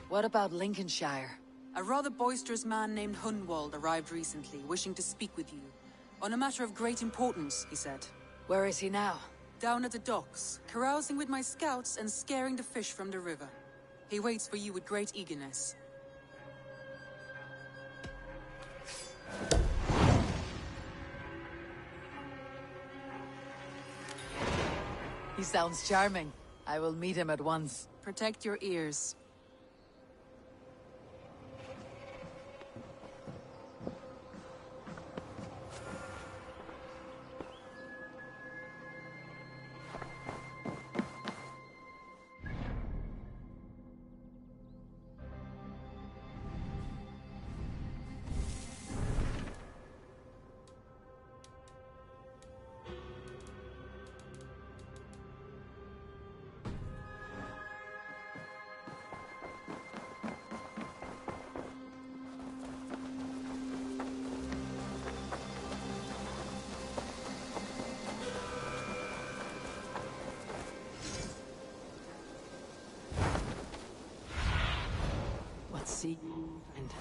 What about Lincolnshire? A rather boisterous man named Hunwald arrived recently, wishing to speak with you. On a matter of great importance, he said. Where is he now? Down at the docks, carousing with my scouts and scaring the fish from the river. He waits for you with great eagerness. He sounds charming. I will meet him at once. Protect your ears. See and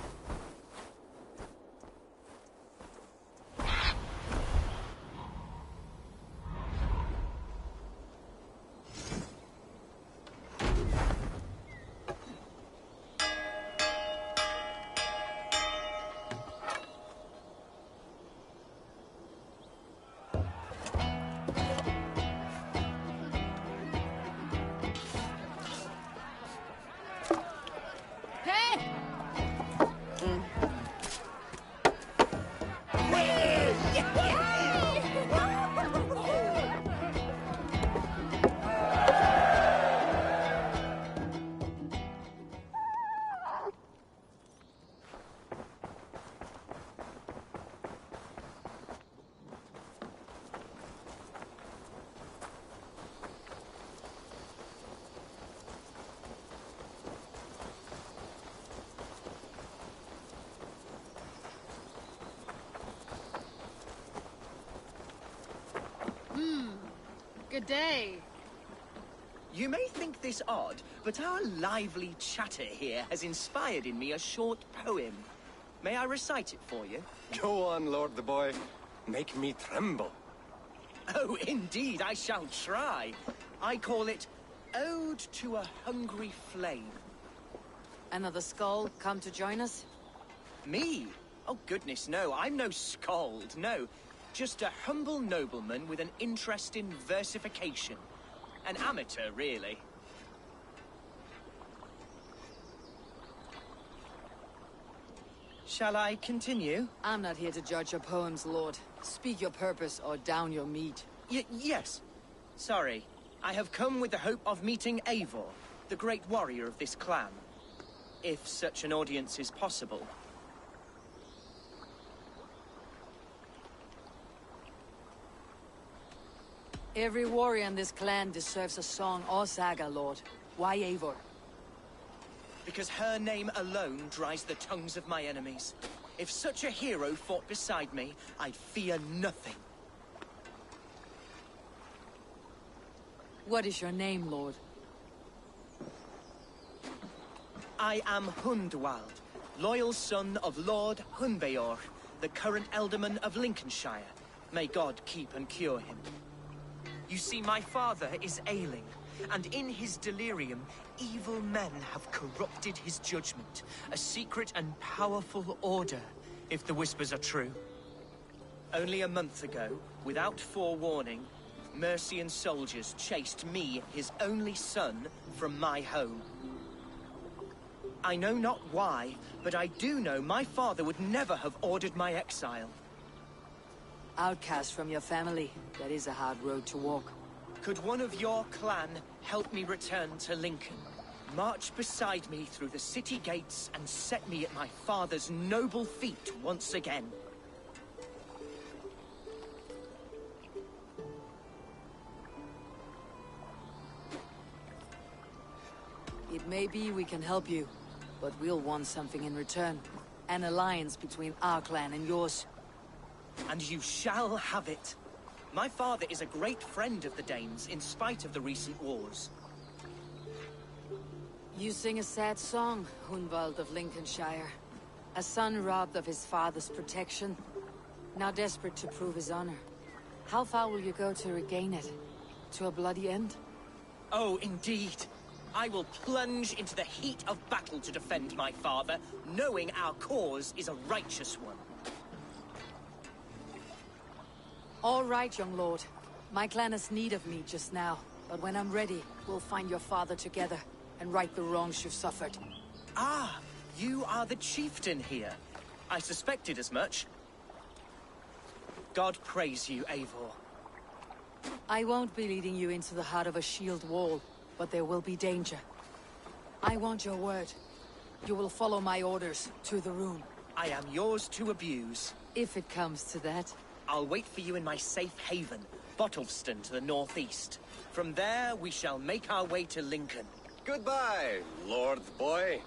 Good day. You may think this odd, but our lively chatter here has inspired in me a short poem. May I recite it for you? Go on, Lord the Boy. Make me tremble. Oh, indeed, I shall try. I call it Ode to a Hungry Flame. another skull come to join us? Me? Oh, goodness, no. I'm no skald, no. Just a humble nobleman with an interest in versification. An amateur, really. Shall I continue? I'm not here to judge your poems, Lord. Speak your purpose or down your meat. Yes. Sorry. I have come with the hope of meeting Eivor, the great warrior of this clan. If such an audience is possible. Every warrior in this clan deserves a song or saga, Lord. Why Eivor? Because her name alone dries the tongues of my enemies. If such a hero fought beside me, I'd fear nothing. What is your name, Lord? I am Hundwald, loyal son of Lord Hunbeor, the current Elderman of Lincolnshire. May God keep and cure him. You see, my father is ailing, and in his delirium, evil men have corrupted his judgment. A secret and powerful order, if the whispers are true. Only a month ago, without forewarning, Mercian soldiers chased me, his only son, from my home. I know not why, but I do know my father would never have ordered my exile. Outcast from your family. That is a hard road to walk. Could one of your clan help me return to Lincoln? March beside me through the city gates and set me at my father's noble feet once again. It may be we can help you, but we'll want something in return. An alliance between our clan and yours. And you shall have it. My father is a great friend of the Danes, in spite of the recent wars. You sing a sad song, Hunwald of Lincolnshire. A son robbed of his father's protection, now desperate to prove his honor. How far will you go to regain it? To a bloody end? Oh, indeed. I will plunge into the heat of battle to defend my father, knowing our cause is a righteous one. All right, young lord. My clan has need of me just now, but when I'm ready, we'll find your father together and right the wrongs you've suffered. Ah, you are the chieftain here. I suspected as much. God praise you, Eivor. I won't be leading you into the heart of a shield wall, but there will be danger. I want your word. You will follow my orders to the room. I am yours to abuse. If it comes to that. I'll wait for you in my safe haven, Bottleston to the northeast. From there, we shall make our way to Lincoln. Goodbye, Lord Boy.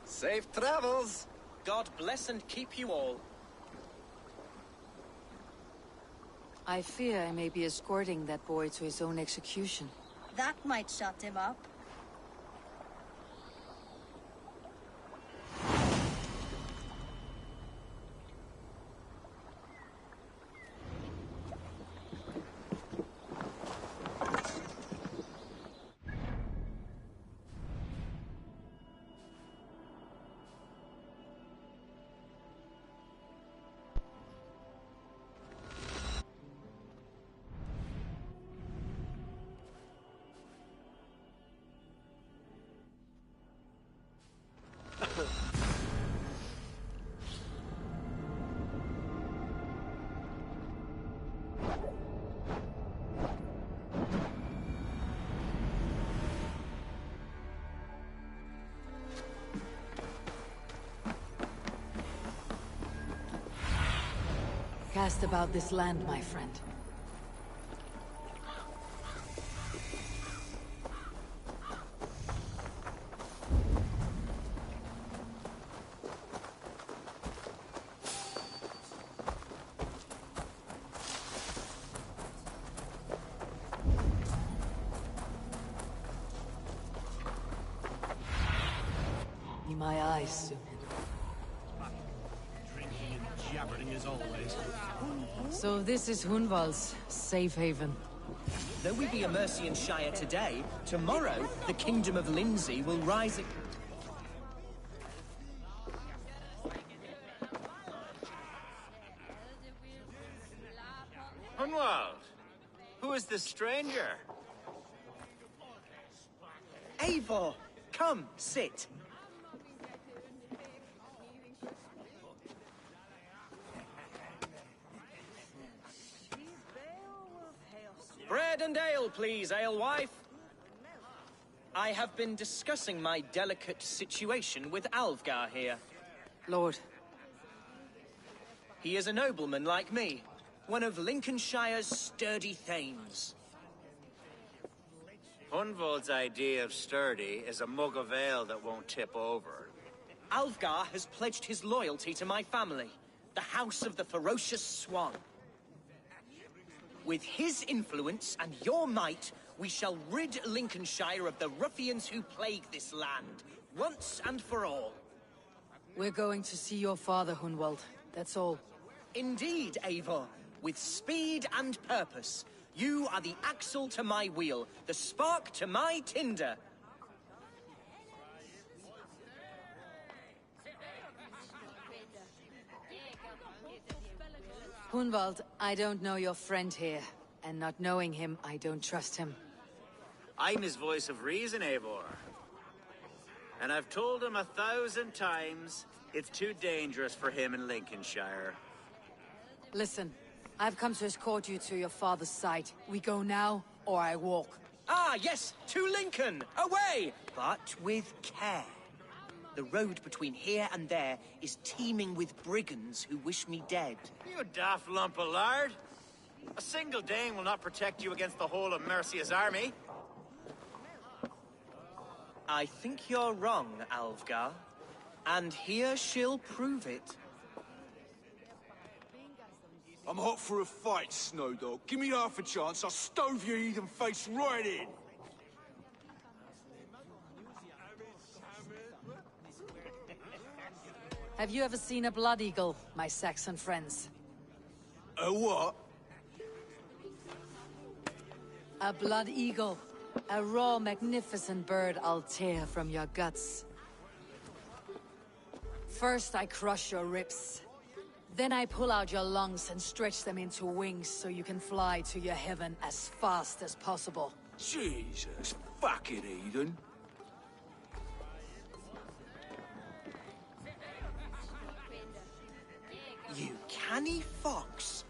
Safe travels. God bless and keep you all. I fear I may be escorting that boy to his own execution. That might shut him up. Cast about this land, my friend. Be my eyes soon. Jabbering as always. So this is Hunwald's safe haven. Though we be a Mercian Shire today, tomorrow the Kingdom of Lindsey will rise. Hunwald, who is this stranger? Eivor, come, sit. Bread and ale, please, alewife. I have been discussing my delicate situation with Alvgar here. Lord. He is a nobleman like me, one of Lincolnshire's sturdy thanes. Hunwald's idea of sturdy is a mug of ale that won't tip over. Alvgar has pledged his loyalty to my family, the House of the Ferocious Swan. With his influence and your might, we shall rid Lincolnshire of the ruffians who plague this land, once and for all. We're going to see your father, Hunwald. That's all. Indeed, Eivor. With speed and purpose. You are the axle to my wheel, the spark to my tinder. Hunwald, I don't know your friend here, and not knowing him, I don't trust him. I'm his voice of reason, Eivor. And I've told him 1,000 times it's too dangerous for him in Lincolnshire. Listen, I've come to escort you to your father's side. We go now, or I walk. Ah, yes, to Lincoln! Away! But with care. The road between here and there is teeming with brigands who wish me dead. You daft lump of lard! A single Dane will not protect you against the whole of Mercia's army. I think you're wrong, Alvgar. And here she'll prove it. I'm hot for a fight, Snowdog. Give me half a chance, I'll stove your heathen face right in. Have you ever seen a blood eagle, my Saxon friends? A what? A blood eagle. A raw, magnificent bird I'll tear from your guts. First I crush your ribs. Then I pull out your lungs and stretch them into wings so you can fly to your heaven as fast as possible. Jesus, fucking heathen. You canny fox.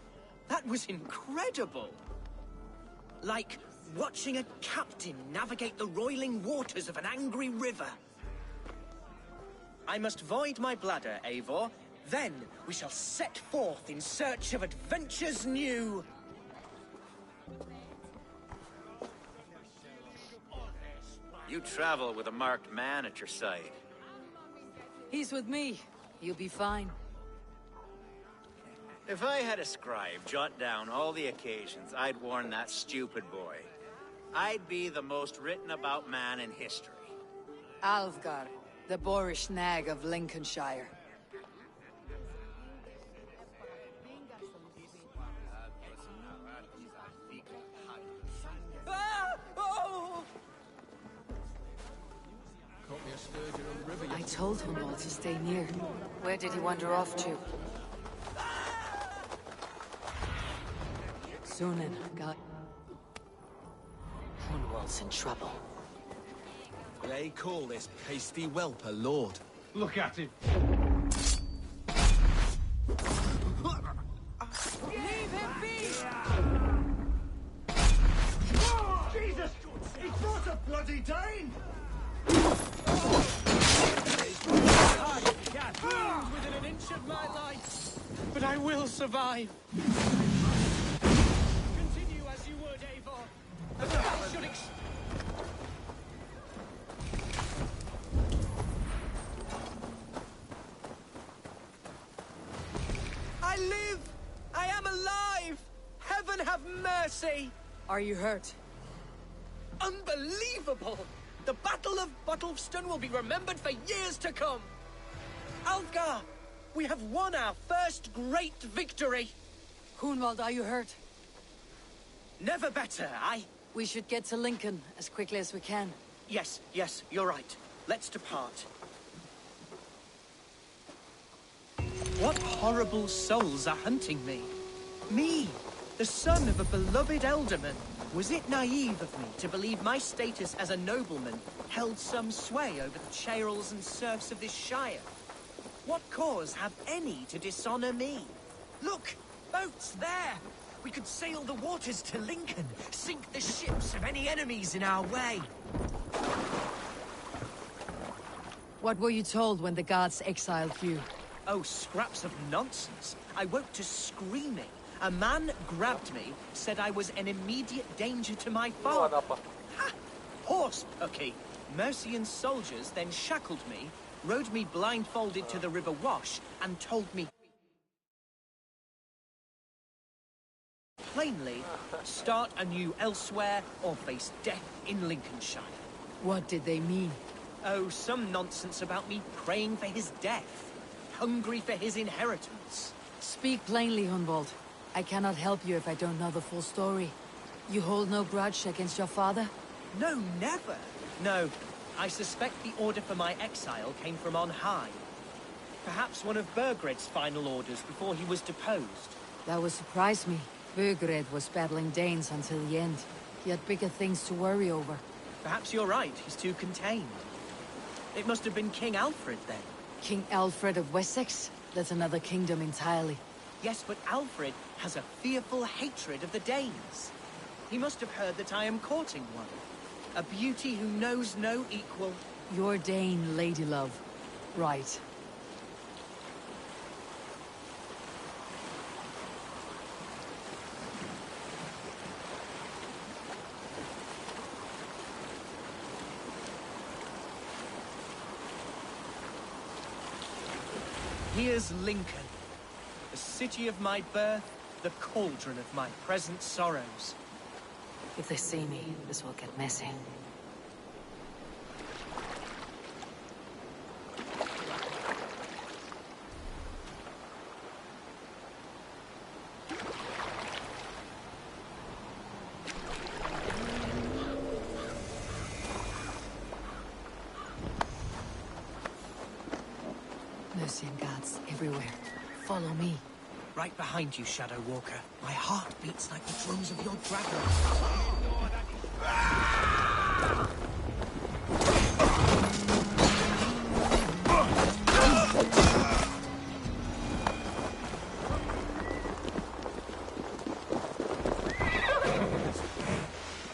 That was incredible. Like watching a captain navigate the roiling waters of an angry river. I must void my bladder, Eivor. Then we shall set forth in search of adventures new. You travel with a marked man at your side. He's with me. You'll be fine. If I had a scribe jot down all the occasions I'd warn that stupid boy, I'd be the most written about man in history. Alfgar, the boorish nag of Lincolnshire. I told Hunwald to stay near. Where did he wander off to? Sunan, God. Hunwald's in trouble. They call this pasty whelp a lord. Look at him. Leave him be! Jesus! He's brought a bloody Dane! Within an inch of my life, but I will survive. Continue as you would, Eivor. I should I live! I am alive! Heaven have mercy! Are you hurt? Unbelievable! The Battle of Bottleston will be remembered for years to come! Alfgar, we have won our first great victory! Hunwald, are you hurt? Never better, aye? We should get to Lincoln as quickly as we can. Yes, you're right. Let's depart. What horrible souls are hunting me? Me, the son of a beloved elderman. Was it naive of me to believe my status as a nobleman held some sway over the churls and serfs of this shire? What cause have any to dishonor me? Look, boats there! We could sail the waters to Lincoln, sink the ships of any enemies in our way. What were you told when the guards exiled you? Oh, scraps of nonsense. I woke to screaming. A man grabbed me, said I was an immediate danger to my father. Ha! Horse pucky. Mercian soldiers then shackled me, rode me blindfolded to the River Wash, and told me plainly, start anew elsewhere or face death in Lincolnshire. What did they mean? Oh, some nonsense about me praying for his death, hungry for his inheritance. Speak plainly, Hunwald. I cannot help you if I don't know the full story. You hold no grudge against your father? No, never. No, I suspect the order for my exile came from on high. Perhaps one of Burgred's final orders before he was deposed. That would surprise me. Burgred was battling Danes until the end. He had bigger things to worry over. Perhaps you're right, he's too contained. It must have been King Alfred then. King Alfred of Wessex? That's another kingdom entirely. Yes, but Alfred has a fearful hatred of the Danes. He must have heard that I am courting one. A beauty who knows no equal. Your Dane, ladylove. Right. Here's Lincoln, the city of my birth, the cauldron of my present sorrows. If they see me, this will get messy. Mercian guards everywhere. Follow me. Right behind you, Shadow Walker. My heart beats like the drums of your dragon.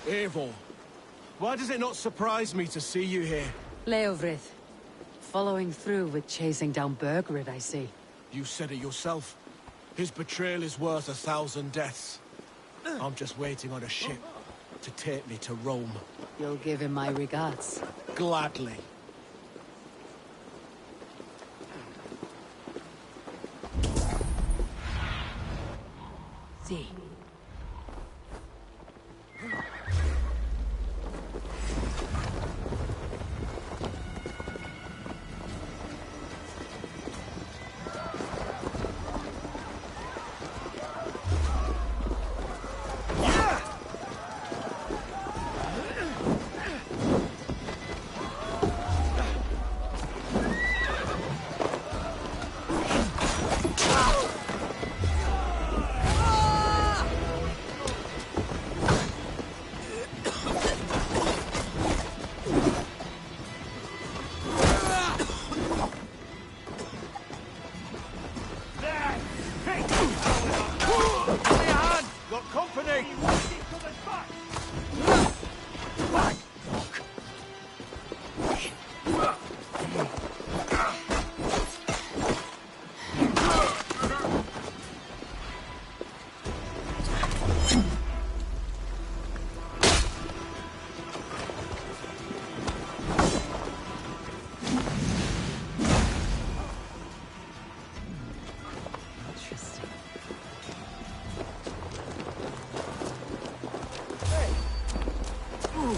Eivor, why does it not surprise me to see you here? Leovrith. Following through with chasing down Bergrid, I see. You said it yourself. His betrayal is worth 1,000 deaths. I'm just waiting on a ship to take me to Rome. You'll give him my regards. Gladly. See.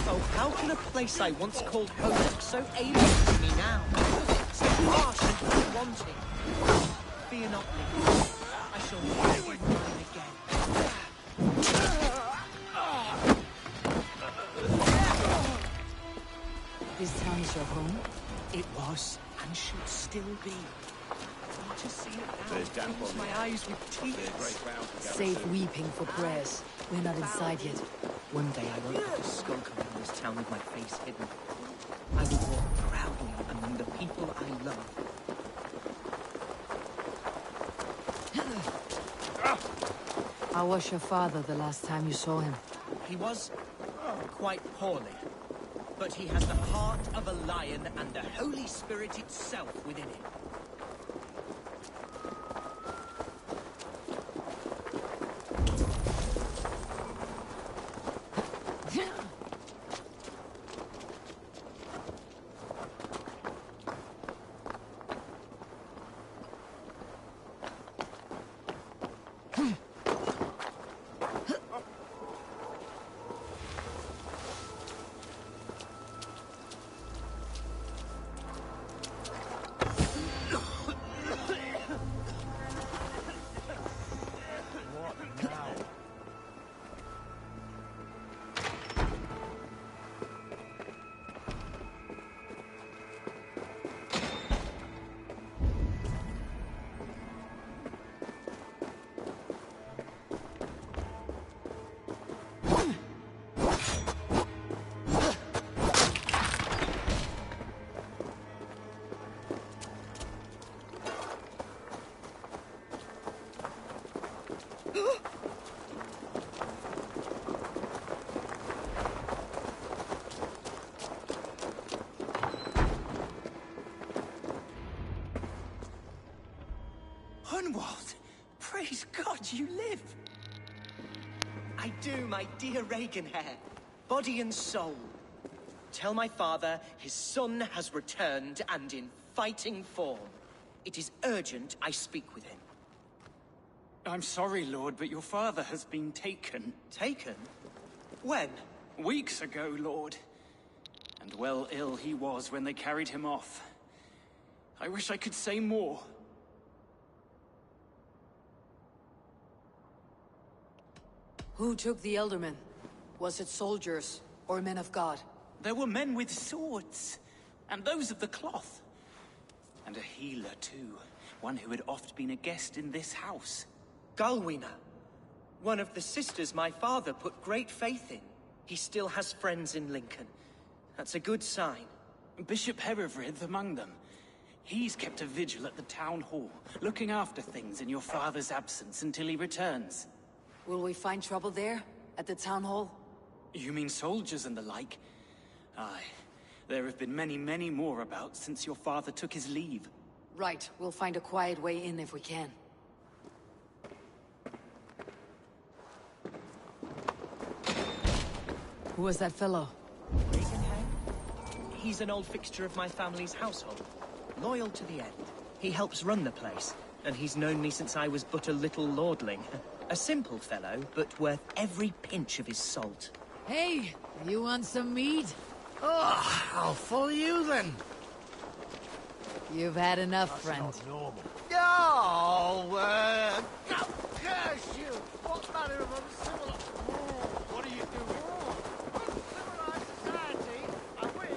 Oh, how can a place I once called home look so alien to me now? So harsh and unwanting. Fear not, Lincoln. I shall never be mine again. This town is your home? It was, and should still be. To see it now fills my eyes with tears. Save weeping for prayers. We're not inside yet. One day I won't have to skulk around this town with my face hidden. I will walk proudly among the people I love. How was your father the last time you saw him? He was quite poorly. But he has the heart of a lion and the Holy Spirit itself within him. Hunwald! Praise God you live! I do, my dear Reaganhair. Body and soul. Tell my father his son has returned and in fighting form. It is urgent I speak with him. I'm sorry, Lord, but your father has been taken. Taken? When? Weeks ago, Lord. And well ill he was when they carried him off. I wish I could say more. Who took the Elderman? Was it soldiers or men of God? There were men with swords, and those of the cloth. And a healer, too. one who had oft been a guest in this house. Galwina, one of the sisters my father put great faith in. He still has friends in Lincoln. That's a good sign. Bishop Herefrith among them. He's kept a vigil at the town hall, looking after things in your father's absence until he returns. Will we find trouble there? At the town hall? You mean soldiers and the like? Aye. There have been many, many more about since your father took his leave. Right. We'll find a quiet way in if we can. Who was that fellow? He's an old fixture of my family's household. Loyal to the end. He helps run the place, and he's known me since I was but a little lordling. A simple fellow, but worth every pinch of his salt. Hey, you want some meat? Oh, I'll follow you then. You've had enough, friend. Not normal. Oh, curse you! What manner of uncivil... What are you doing? Uncivilized society, are we?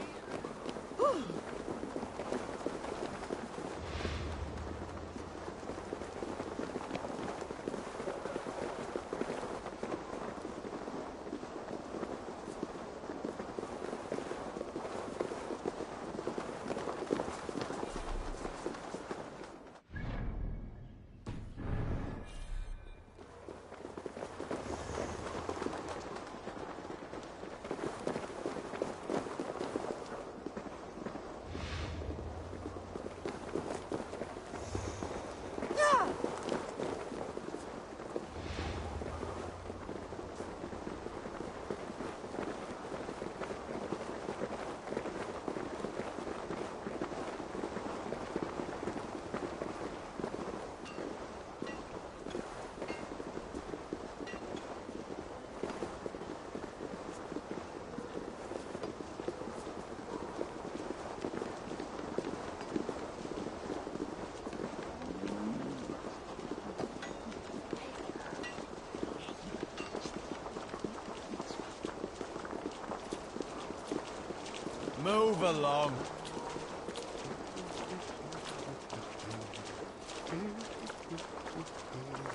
Move along.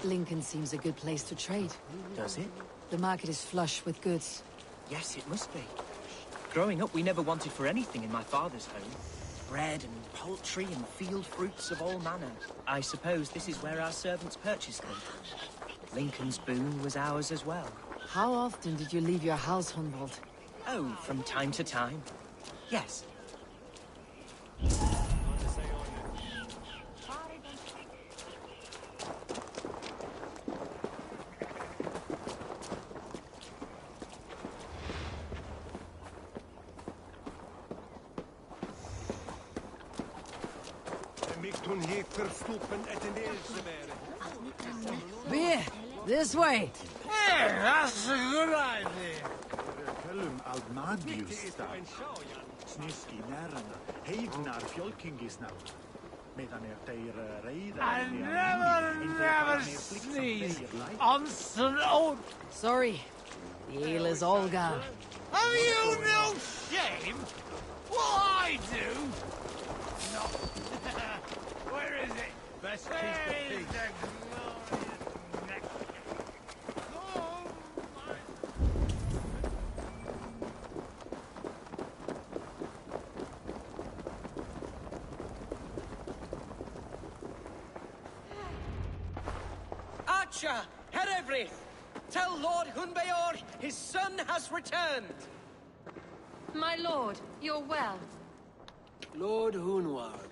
Lincoln seems a good place to trade. Does it? The market is flush with goods. Yes, it must be. Growing up, we never wanted for anything in my father's home. Bread and poultry and field fruits of all manner. I suppose this is where our servants purchased them. Lincoln's boon was ours as well. How often did you leave your house, Hunwald? Oh, from time to time. Yes. Beer! This way! Hey, that's a good idea. I never sneeze on some old... Sorry. The ale is all gone. Have you no shame? What I do? No. Where is it? Best keep the peace. Archer, Herefrith, tell Lord Hunbeor his son has returned. My lord, you're well. Lord Hunwald,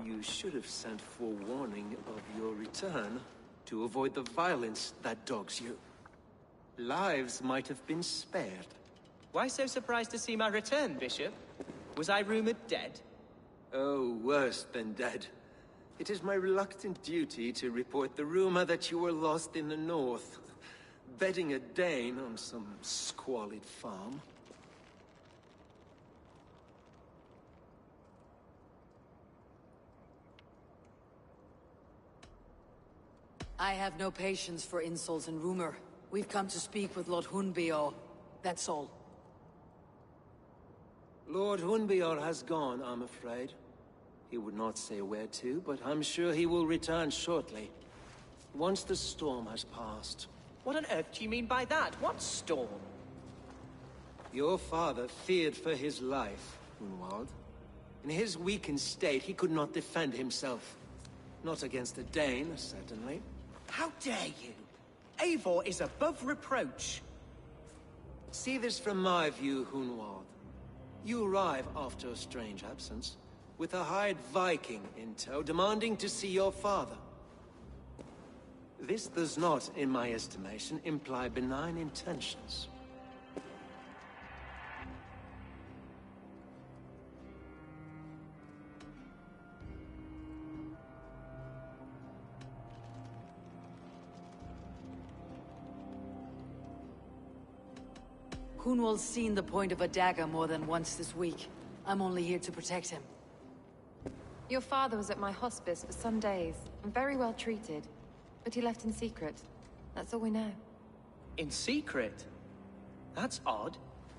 you should have sent forewarning of your return to avoid the violence that dogs you. Lives might have been spared. Why so surprised to see my return, Bishop? Was I rumored dead? Oh, worse than dead. It is my reluctant duty to report the rumor that you were lost in the north, bedding a Dane on some squalid farm. I have no patience for insults and rumor. We've come to speak with Lord Hunbeor. That's all. Lord Hunbeor has gone, I'm afraid. He would not say where to, but I'm sure he will return shortly. Once the storm has passed. What on earth do you mean by that? What storm? Your father feared for his life, Hunwald. In his weakened state, he could not defend himself. Not against a Dane, certainly. How dare you? Eivor is above reproach. See this from my view, Hunwald. You arrive after a strange absence, with a hired Viking in tow, demanding to see your father. This does not, in my estimation, imply benign intentions. Hunwald's seen the point of a dagger more than once this week. I'm only here to protect him. Your father was at my hospice for some days, and very well treated. But he left in secret. That's all we know. In secret? That's odd.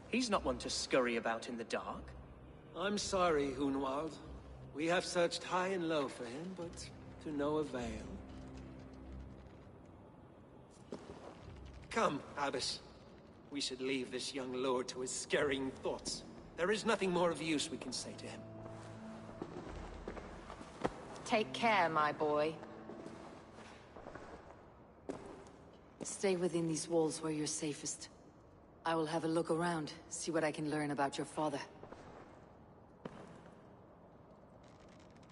He's not one to scurry about in the dark. I'm sorry, Hunwald. We have searched high and low for him, but to no avail. Come, Abbess. We should leave this young lord to his scurrying thoughts. There is nothing more of use we can say to him. Take care, my boy. Stay within these walls where you're safest. I will have a look around, see what I can learn about your father.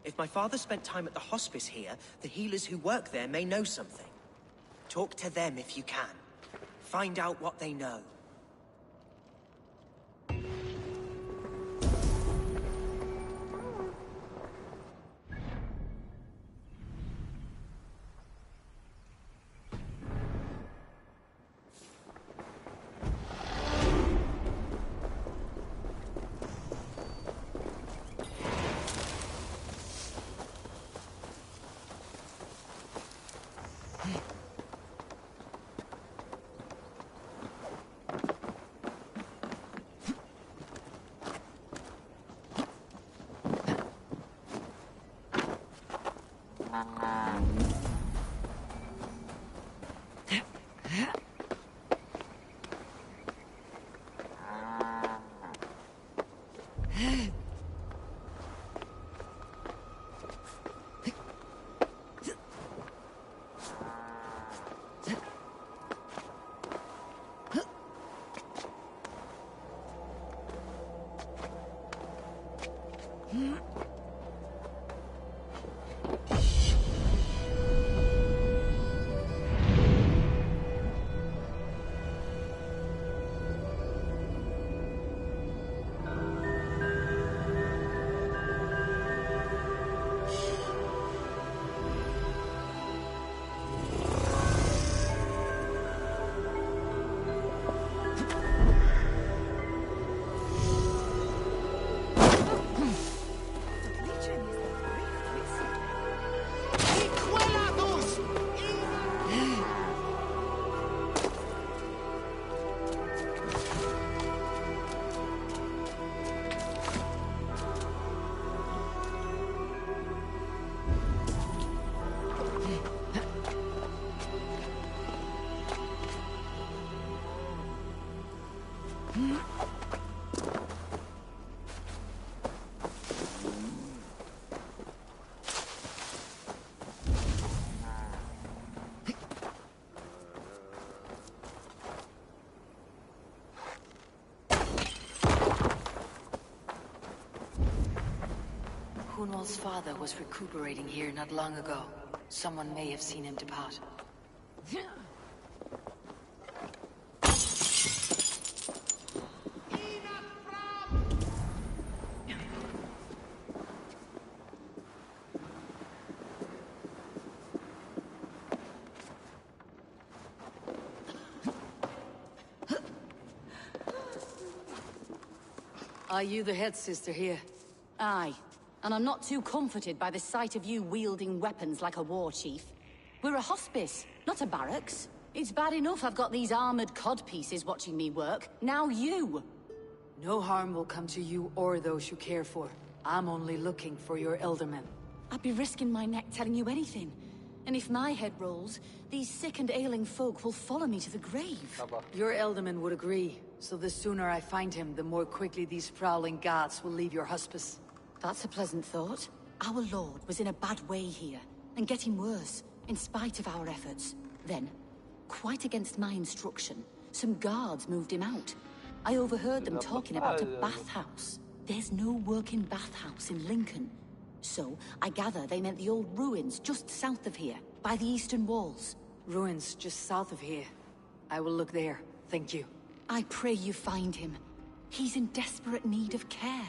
If my father spent time at the hospice here, the healers who work there may know something. Talk to them if you can. Find out what they know. Hunwald's father was recuperating here not long ago. Someone may have seen him depart. Are you the head sister here? Aye. And I'm not too comforted by the sight of you wielding weapons like a war chief. We're a hospice, not a barracks. It's bad enough I've got these armored codpieces watching me work. Now you! No harm will come to you or those you care for. I'm only looking for your Elderman. I'd be risking my neck telling you anything. And if my head rolls, these sick and ailing folk will follow me to the grave. Your Elderman would agree, so the sooner I find him, the more quickly these prowling guards will leave your hospice. That's a pleasant thought. Our lord was in a bad way here, and getting worse, in spite of our efforts. Then, quite against my instruction, some guards moved him out. I overheard them talking about a bathhouse. There's no working bathhouse in Lincoln. So, I gather they meant the old ruins just south of here, by the eastern walls. Ruins just south of here. I will look there, thank you. I pray you find him. He's in desperate need of care.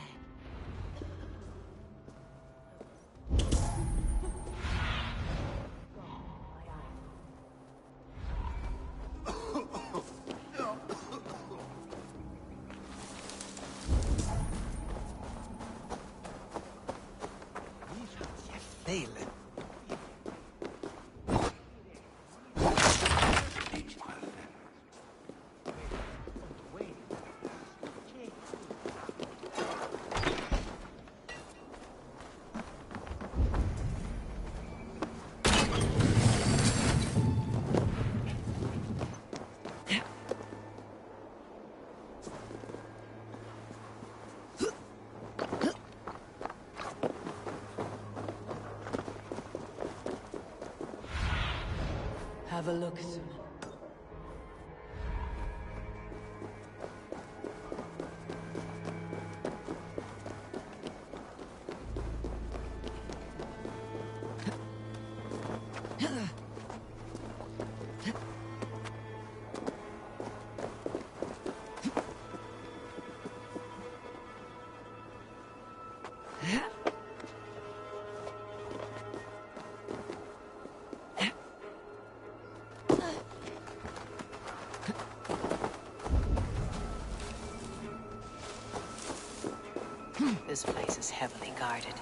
Have a look soon. This place is heavily guarded.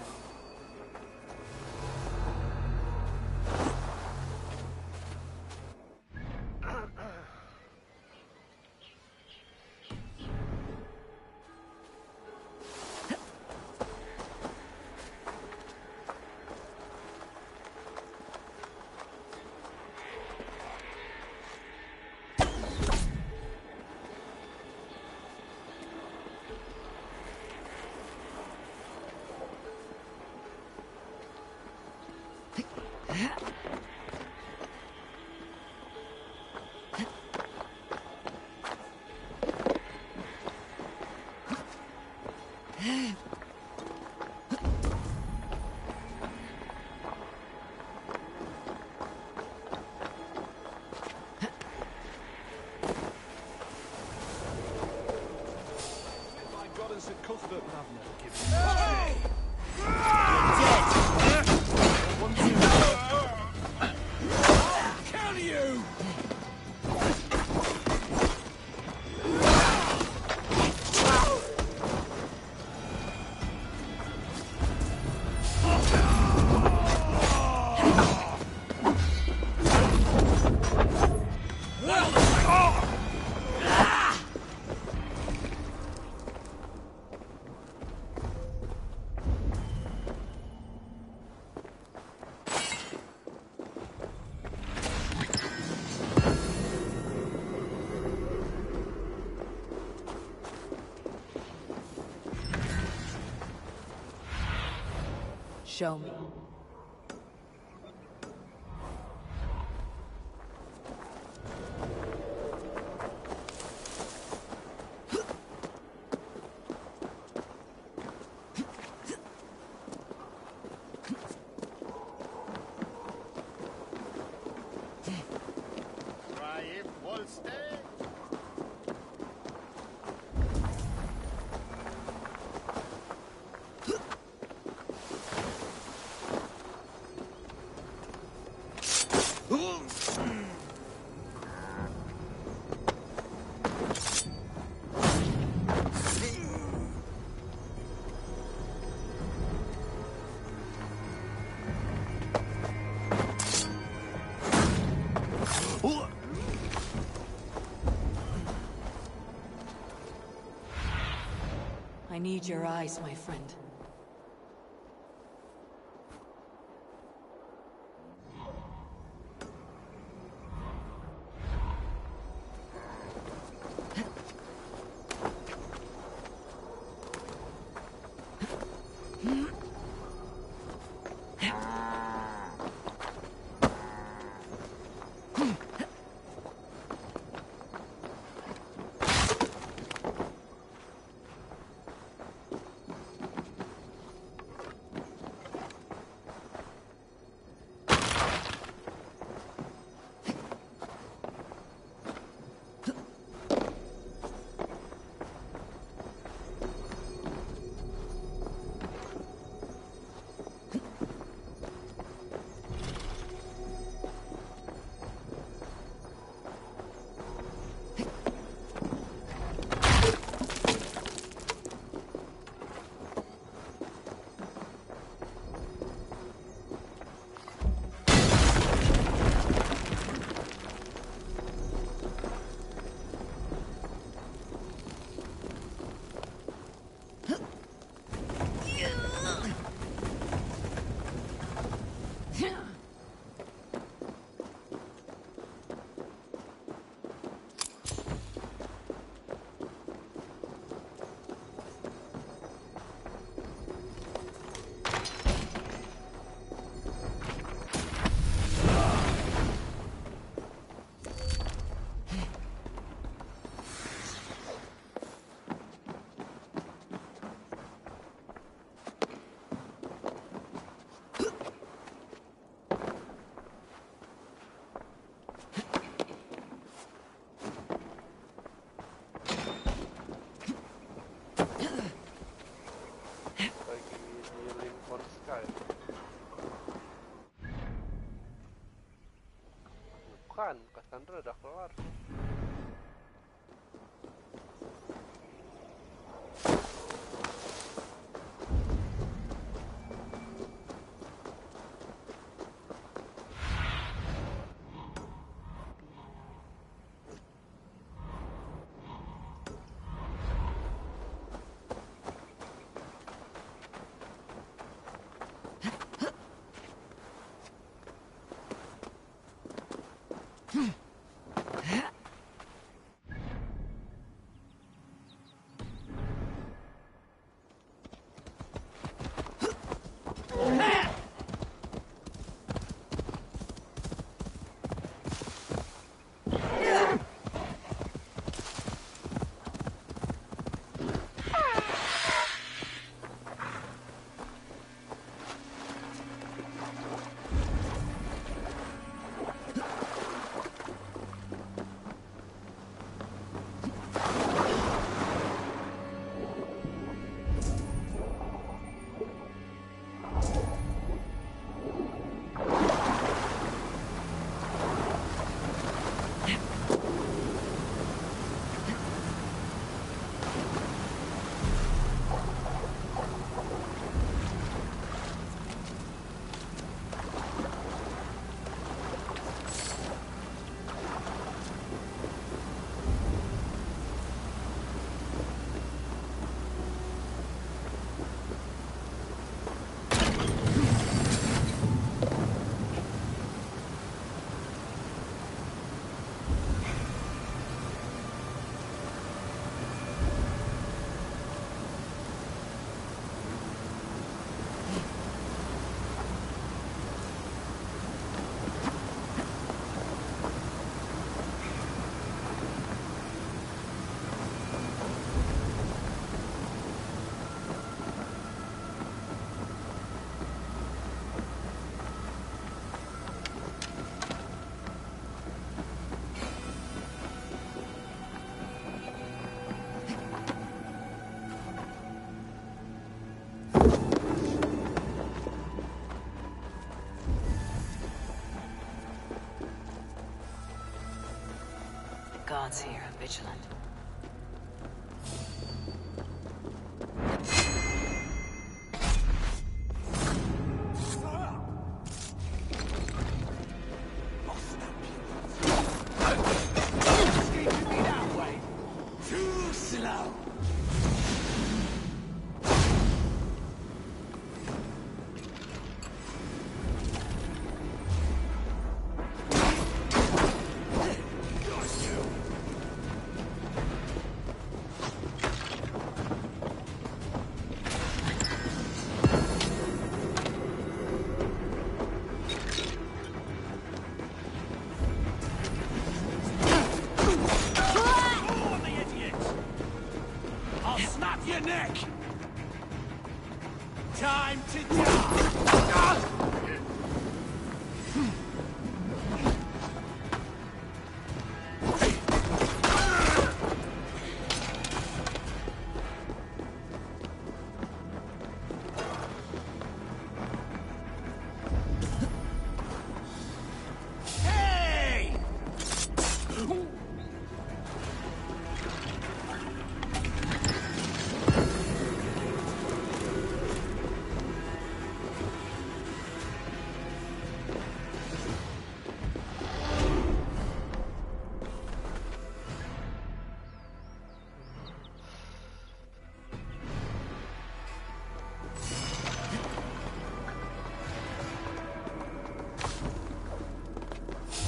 Cuthbert would have never given Kill you! Show me. I need your eyes, my friend. Lagi di Lincolnscire. Bukan, Cassandra udah kelar. Gods here are vigilant. Too slow. Your neck! Time to die! Hey!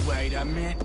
Wait a minute.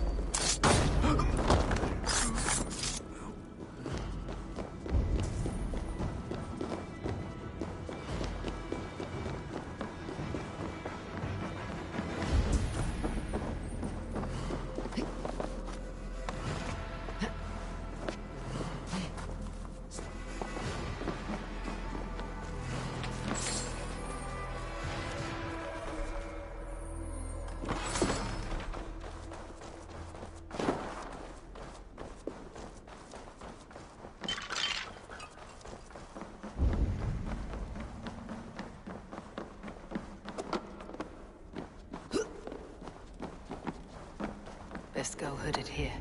Best go hooded here.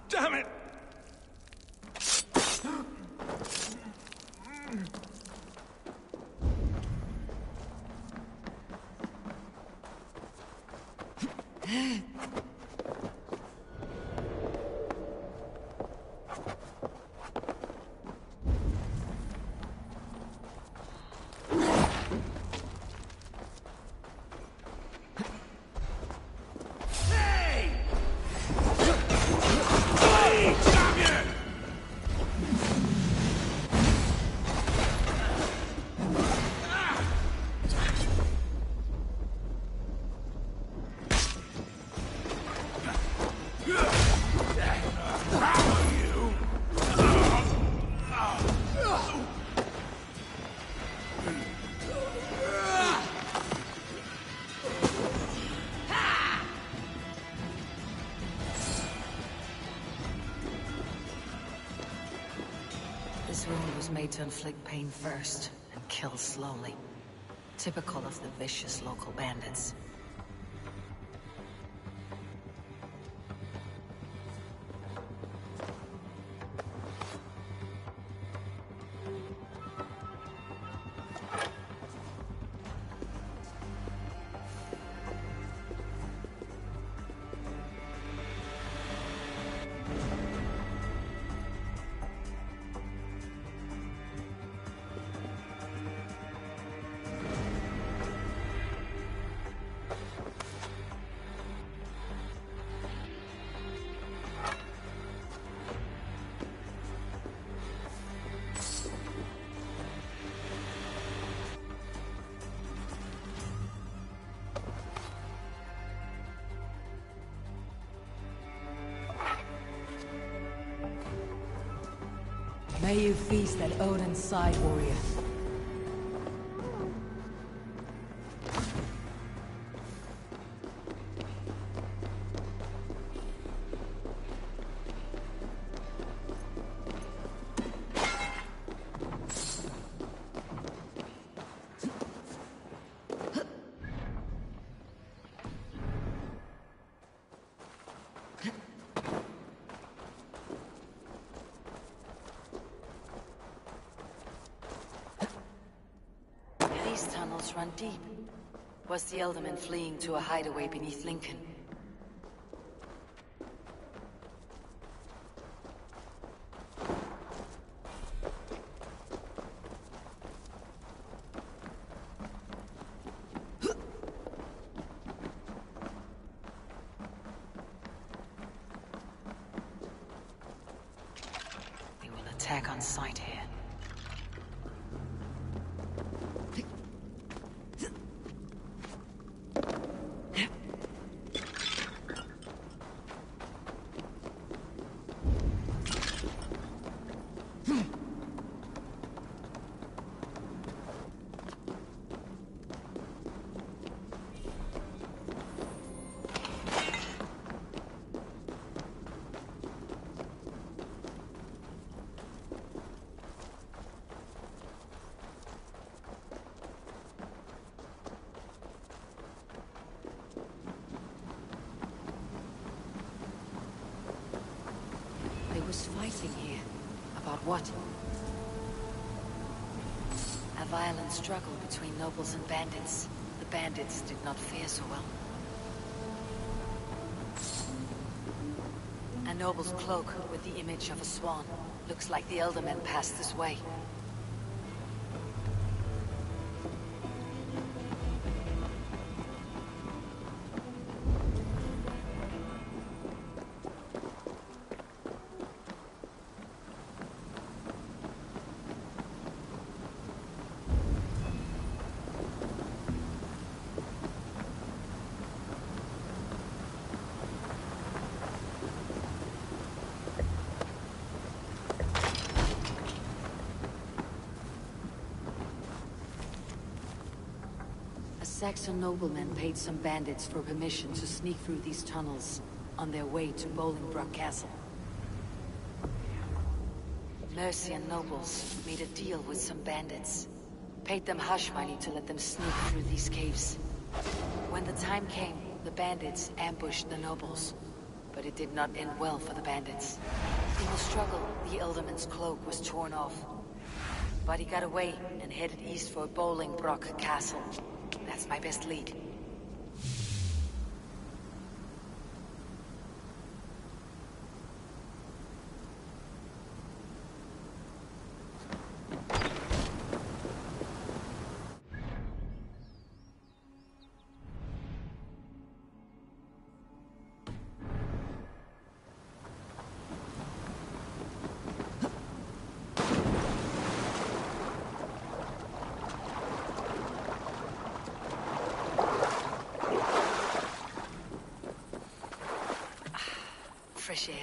Damn it! This wound was made to inflict pain first, and kill slowly. Typical of the vicious local bandits. May you feast at Odin's side, warrior. These tunnels run deep. Was the Elderman fleeing to a hideaway beneath Lincoln? They will attack on sight here. Was fighting here. About what? A violent struggle between nobles and bandits. The bandits did not fare so well. A noble's cloak with the image of a swan. Looks like the Eldermen passed this way. Saxon noblemen paid some bandits for permission to sneak through these tunnels on their way to Bolingbroke Castle. Mercian nobles made a deal with some bandits. Paid them hush money to let them sneak through these caves. When the time came, the bandits ambushed the nobles. But it did not end well for the bandits. In the struggle, the Elderman's cloak was torn off. But he got away and headed east for Bolingbroke Castle. That's my best lead. Fresh air.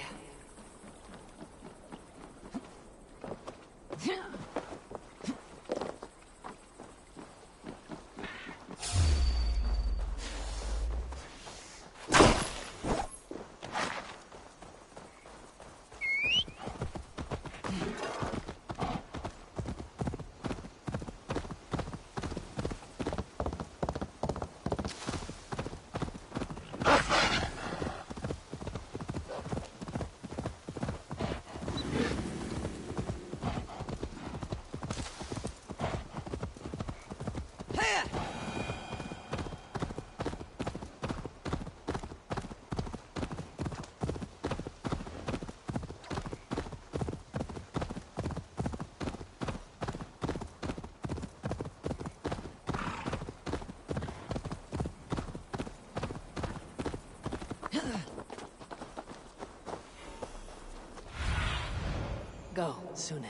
Go, Sunan.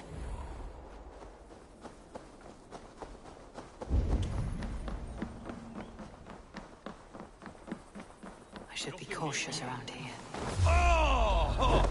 I should be cautious around here. Oh!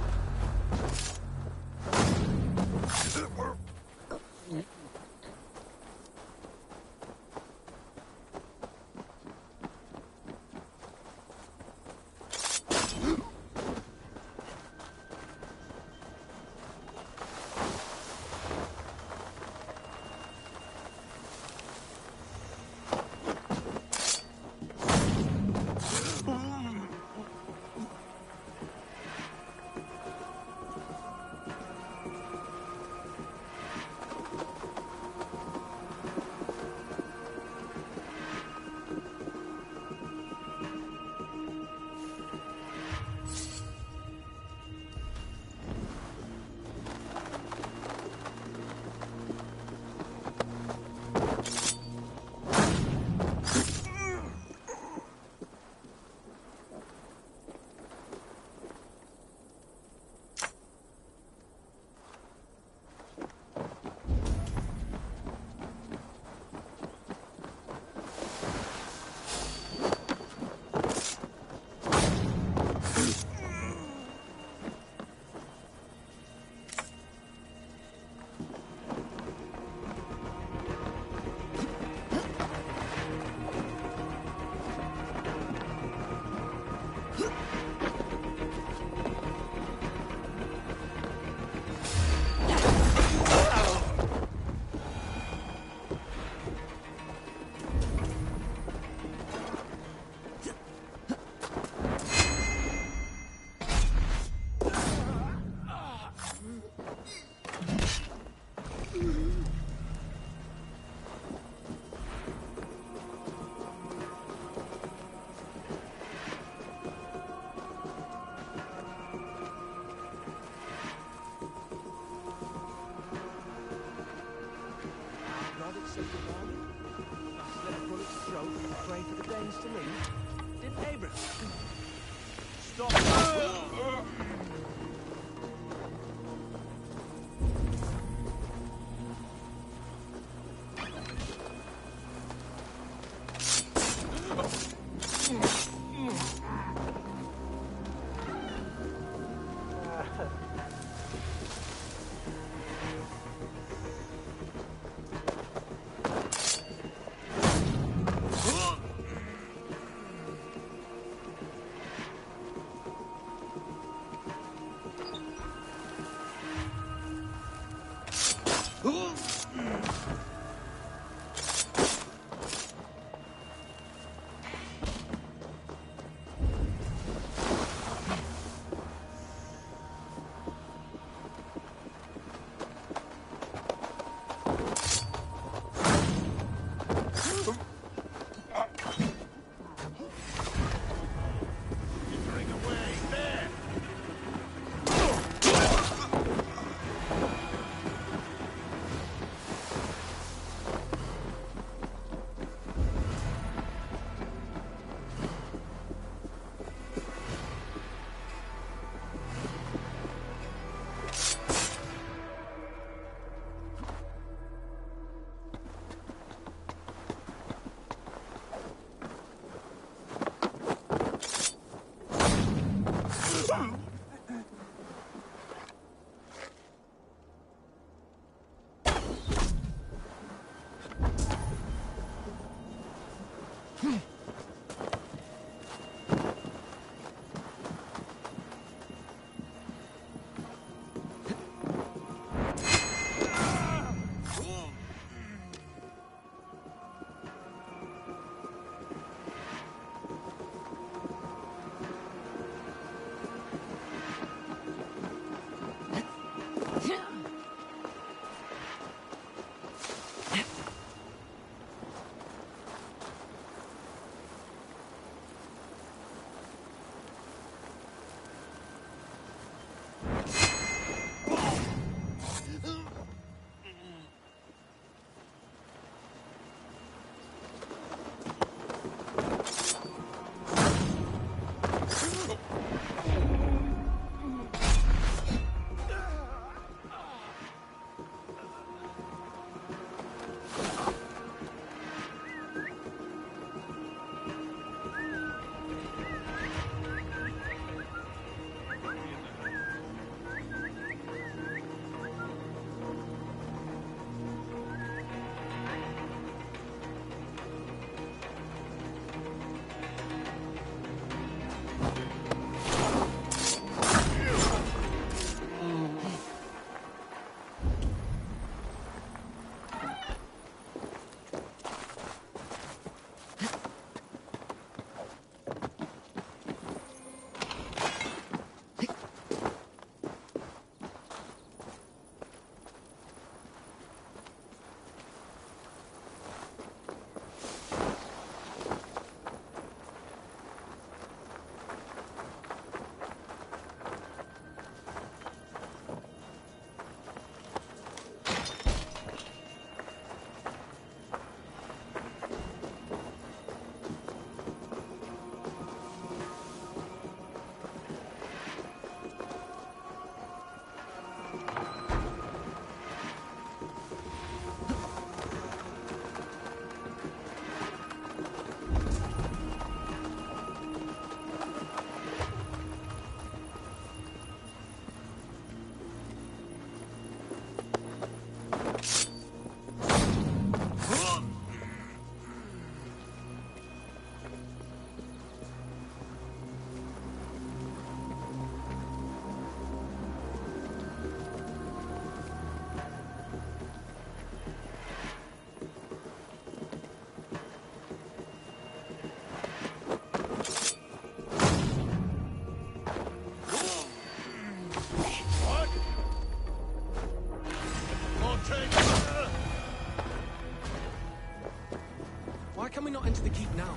come we not into the keep now?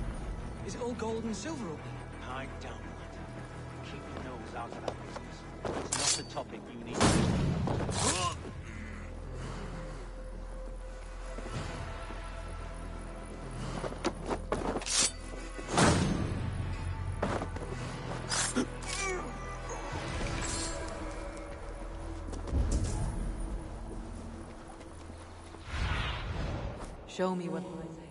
Is it all gold and silver up there? I don't mind. Keep your nose out of that business. It's not the topic you need to... Show me what lies ahead.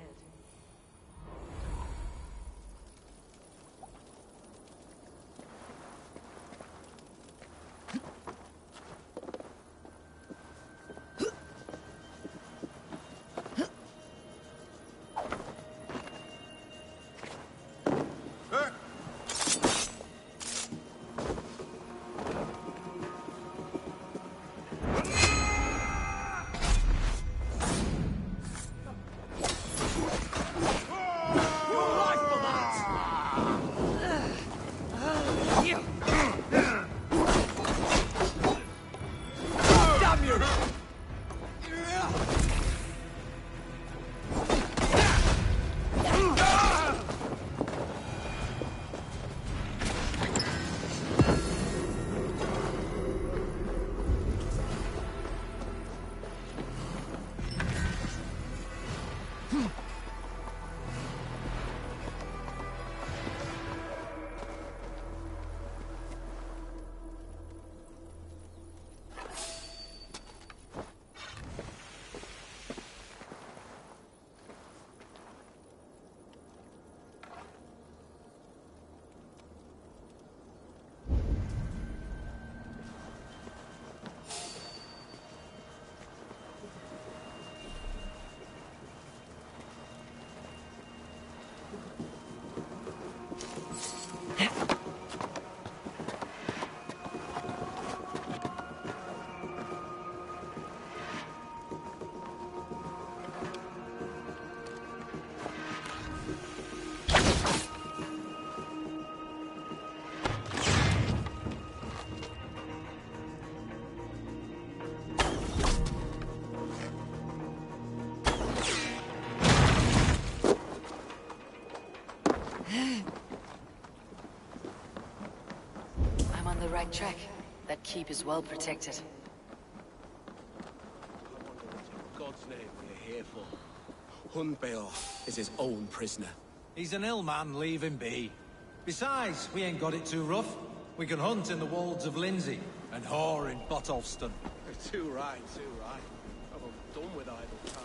right track. That keep is well protected. I wonder what in God's name we're here for. Hunbeor is his own prisoner. He's an ill man, leave him be. Besides, we ain't got it too rough. We can hunt in the wolds of Lindsey, and whore in Botolston. Too right, too right. I'm done with idle time.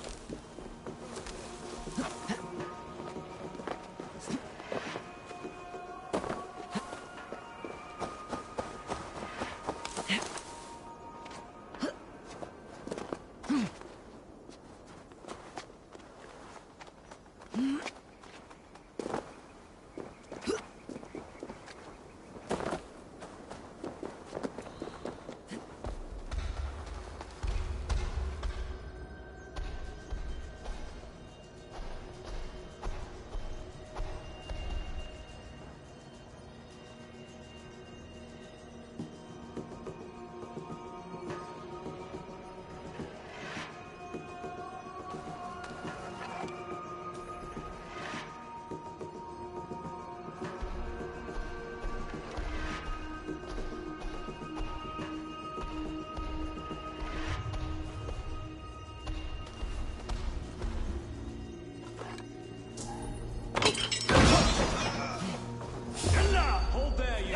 Hold there, you!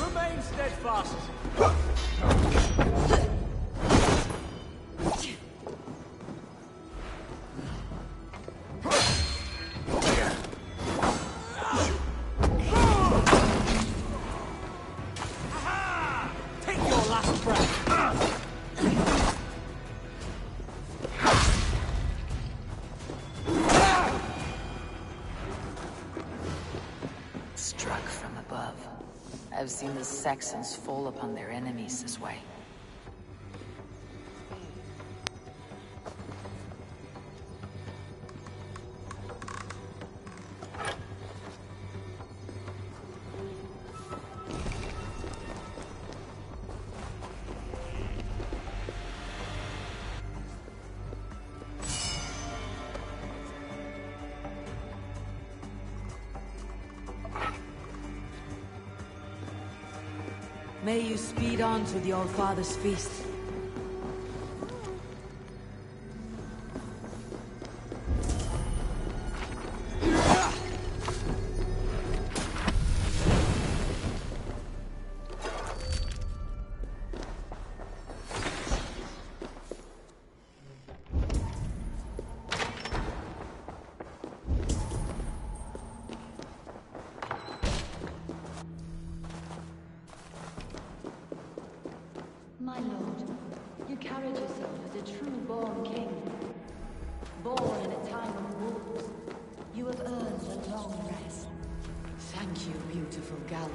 Remain steadfast! Take your last breath! Struck from above. I've seen the Saxons fall upon their enemies this way. May you speed on to the All-Father's feast. My lord, you carried yourself as a true-born king. Born in a time of wolves, you have earned a long rest. Thank you, beautiful gal.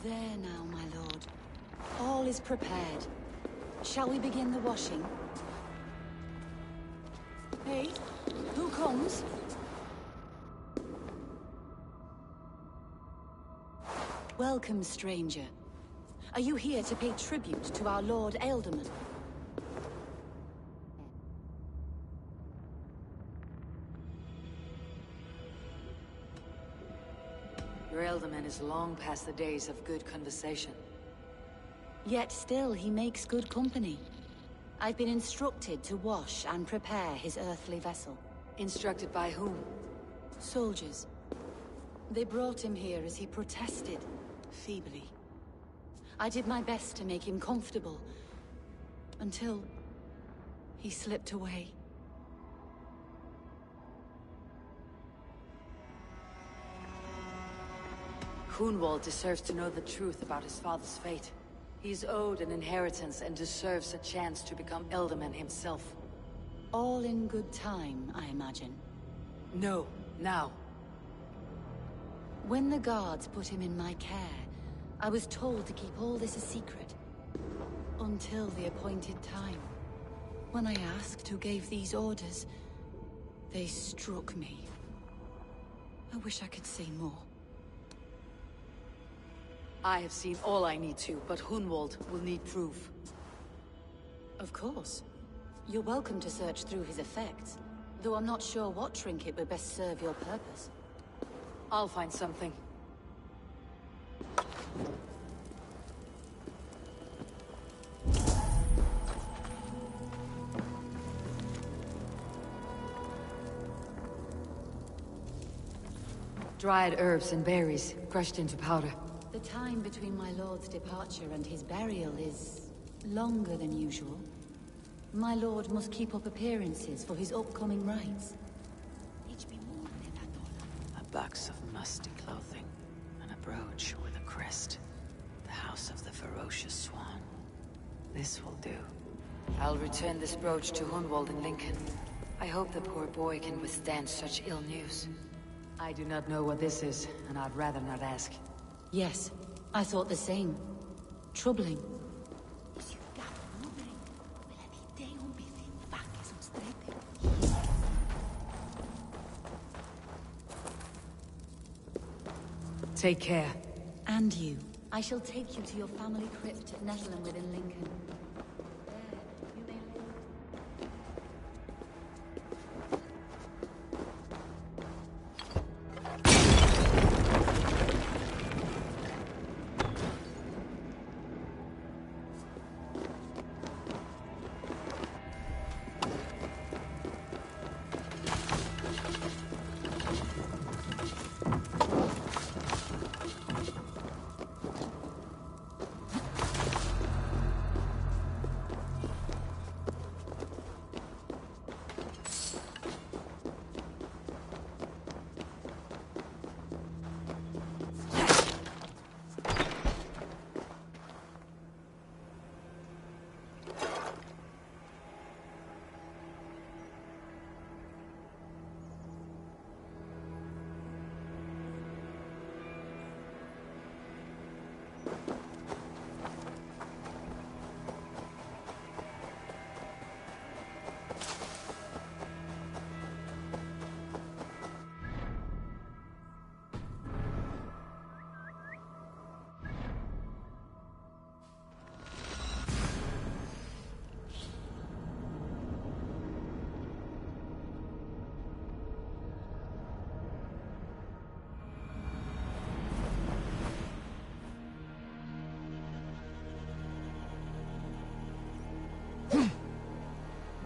There now, my lord. All is prepared. Shall we begin the washing? Hey, who comes? Welcome, stranger. Are you here to pay tribute to our Lord Ealdorman? Your Ealdorman is long past the days of good conversation. Yet still he makes good company. I've been instructed to wash and prepare his earthly vessel. Instructed by whom? Soldiers. They brought him here as he protested, feebly. I did my best to make him comfortable, until he slipped away. Hunwald deserves to know the truth about his father's fate. He's owed an inheritance and deserves a chance to become Ealdorman himself. All in good time, I imagine. No, now. When the guards put him in my care, I was told to keep all this a secret. Until the appointed time. When I asked who gave these orders, they struck me. I wish I could say more. I have seen all I need to, but Hunwald will need proof. Of course. You're welcome to search through his effects, though I'm not sure what trinket would best serve your purpose. I'll find something. Dried herbs and berries, crushed into powder. The time between my lord's departure and his burial is longer than usual. My lord must keep up appearances for his upcoming rites. A box of musty clothing, and a brooch with a crest. The house of the ferocious swan. This will do. I'll return this brooch to Hunwald in Lincoln. I hope the poor boy can withstand such ill news. I do not know what this is, and I'd rather not ask. Yes, I thought the same. Troubling. Take care. And you. I shall take you to your family crypt at Nettleton within Lincoln.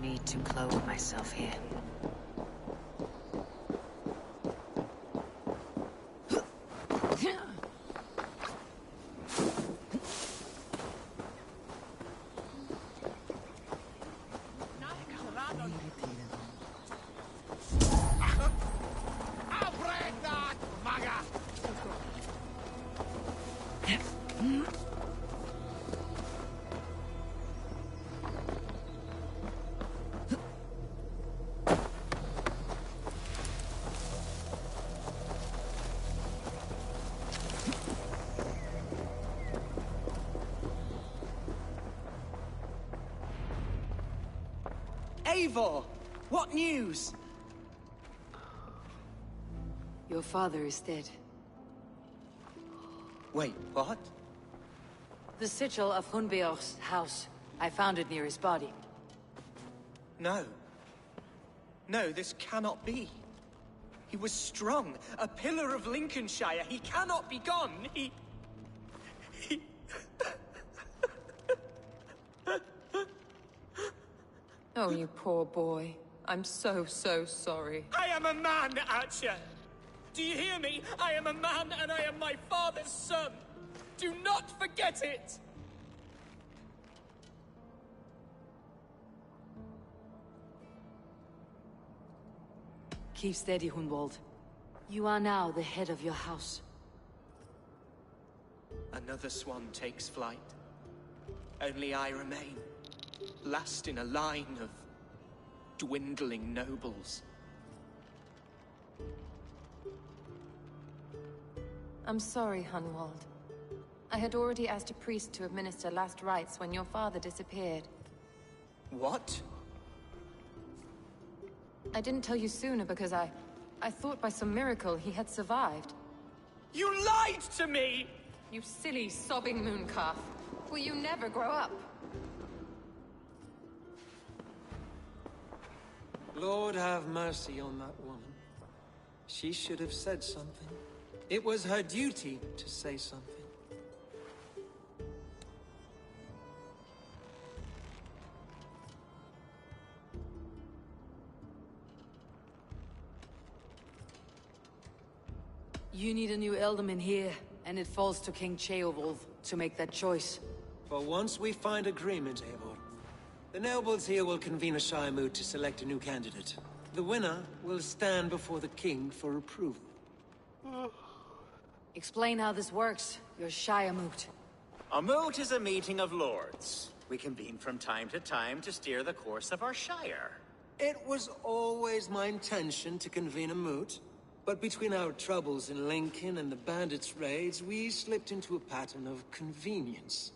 Need to clothe myself here. Eivor! What news? Your father is dead. Wait, what? The sigil of Hunbeor's house. I found it near his body. No. No, this cannot be. He was strong, a pillar of Lincolnshire. He cannot be gone. He... Oh, you poor boy. I'm so sorry. I am a man, Archer! Do you hear me? I am a man and I am my father's son! Do not forget it! Keep steady, Hunwald. You are now the head of your house. Another swan takes flight. Only I remain. Last in a line of dwindling nobles. I'm sorry, Hunwald. I had already asked a priest to administer last rites when your father disappeared. What? I didn't tell you sooner because I thought by some miracle he had survived. You lied to me! You silly, sobbing mooncalf. Will you never grow up? Lord have mercy on that woman. She should have said something. It was her duty to say something. You need a new Elderman here, and it falls to King Ceolwulf to make that choice. For once we find agreement, Eivor. The nobles here will convene a Shire moot to select a new candidate. The winner will stand before the king for approval. Explain how this works, your Shire moot. A moot is a meeting of lords. We convene from time to steer the course of our Shire. It was always my intention to convene a moot, but between our troubles in Lincoln and the bandits' raids, we slipped into a pattern of convenience.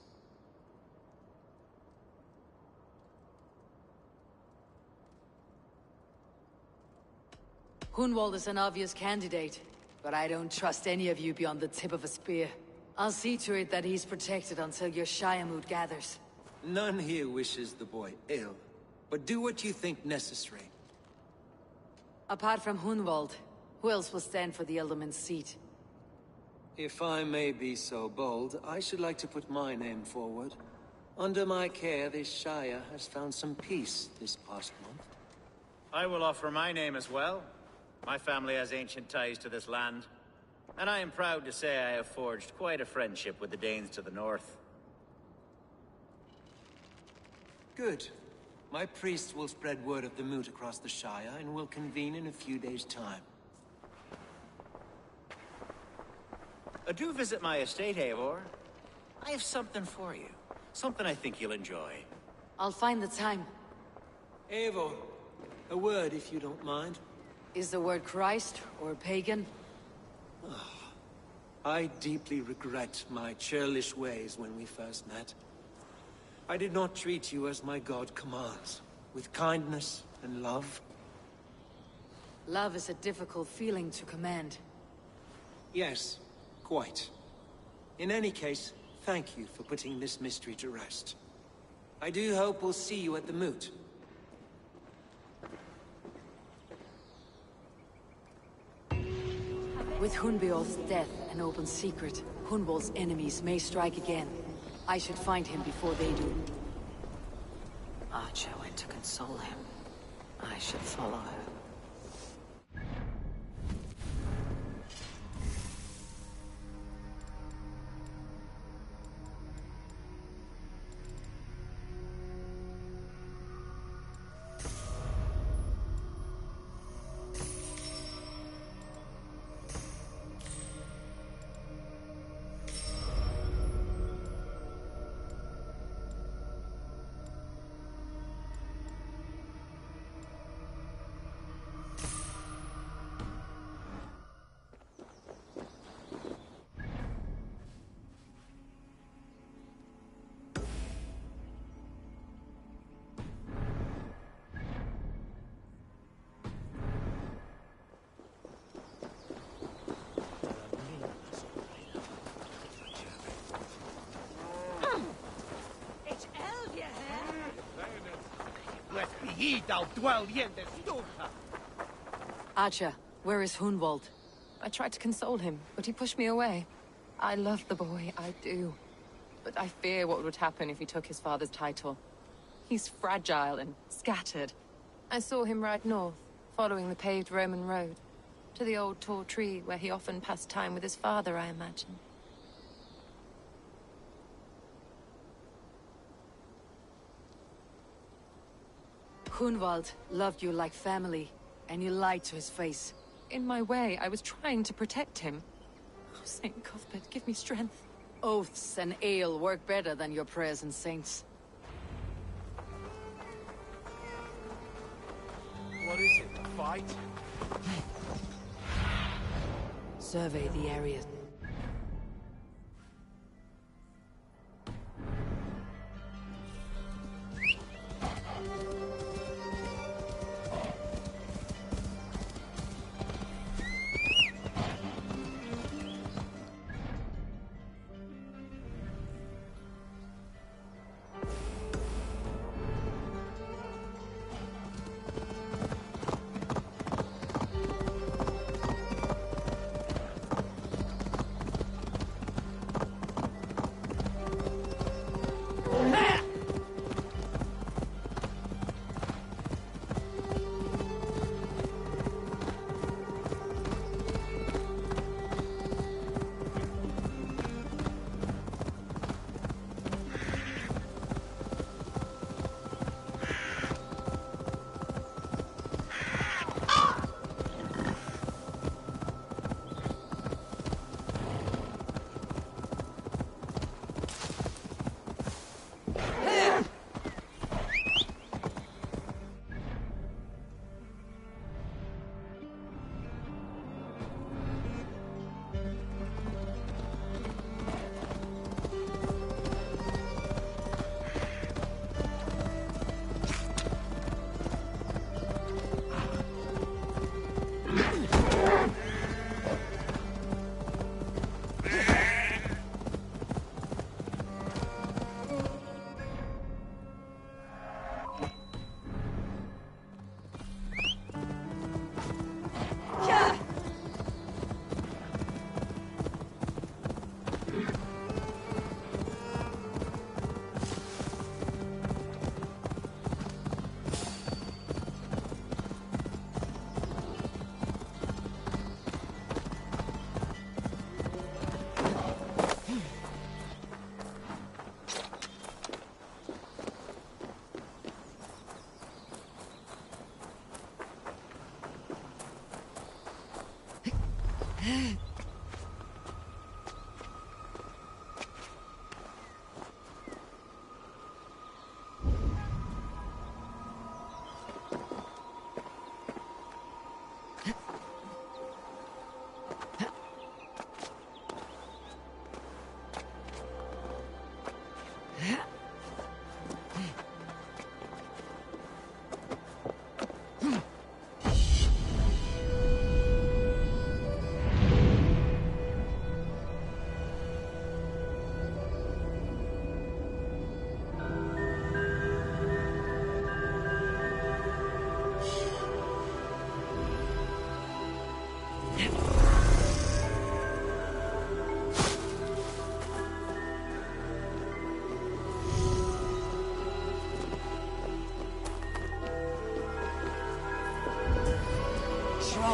Hunwald is an obvious candidate, but I don't trust any of you beyond the tip of a spear. I'll see to it that he's protected until your Shire moot gathers. None here wishes the boy ill, but do what you think necessary. Apart from Hunwald, who else will stand for the Elderman's seat? If I may be so bold, I should like to put my name forward. Under my care, this Shire has found some peace this past month. I will offer my name as well. My family has ancient ties to this land, and I am proud to say I have forged quite a friendship with the Danes to the north. Good. My priests will spread word of the moot across the Shire, and will convene in a few days' time. Do visit my estate, Eivor. I have something for you. Something I think you'll enjoy. I'll find the time. Eivor, a word if you don't mind. Is the word Christ or pagan? I deeply regret my churlish ways when we first met. I did not treat you as my god commands, with kindness and love. Love is a difficult feeling to command. Yes, quite. In any case, thank you for putting this mystery to rest. I do hope we'll see you at the moot. With Hunbeor's death an open secret, Hunwald's enemies may strike again. I should find him before they do. Archer went to console him. I should follow her. Archer, where is Hunwald? I tried to console him, but he pushed me away. I love the boy, I do. But I fear what would happen if he took his father's title. He's fragile and scattered. I saw him ride north, following the paved Roman road. To the old tall tree where he often passed time with his father, I imagine. Hunwald loved you like family, and you lied to his face. In my way, I was trying to protect him. Oh, Saint Cuthbert, give me strength. Oaths and ale work better than your prayers and saints. What is it, a fight? Survey the area.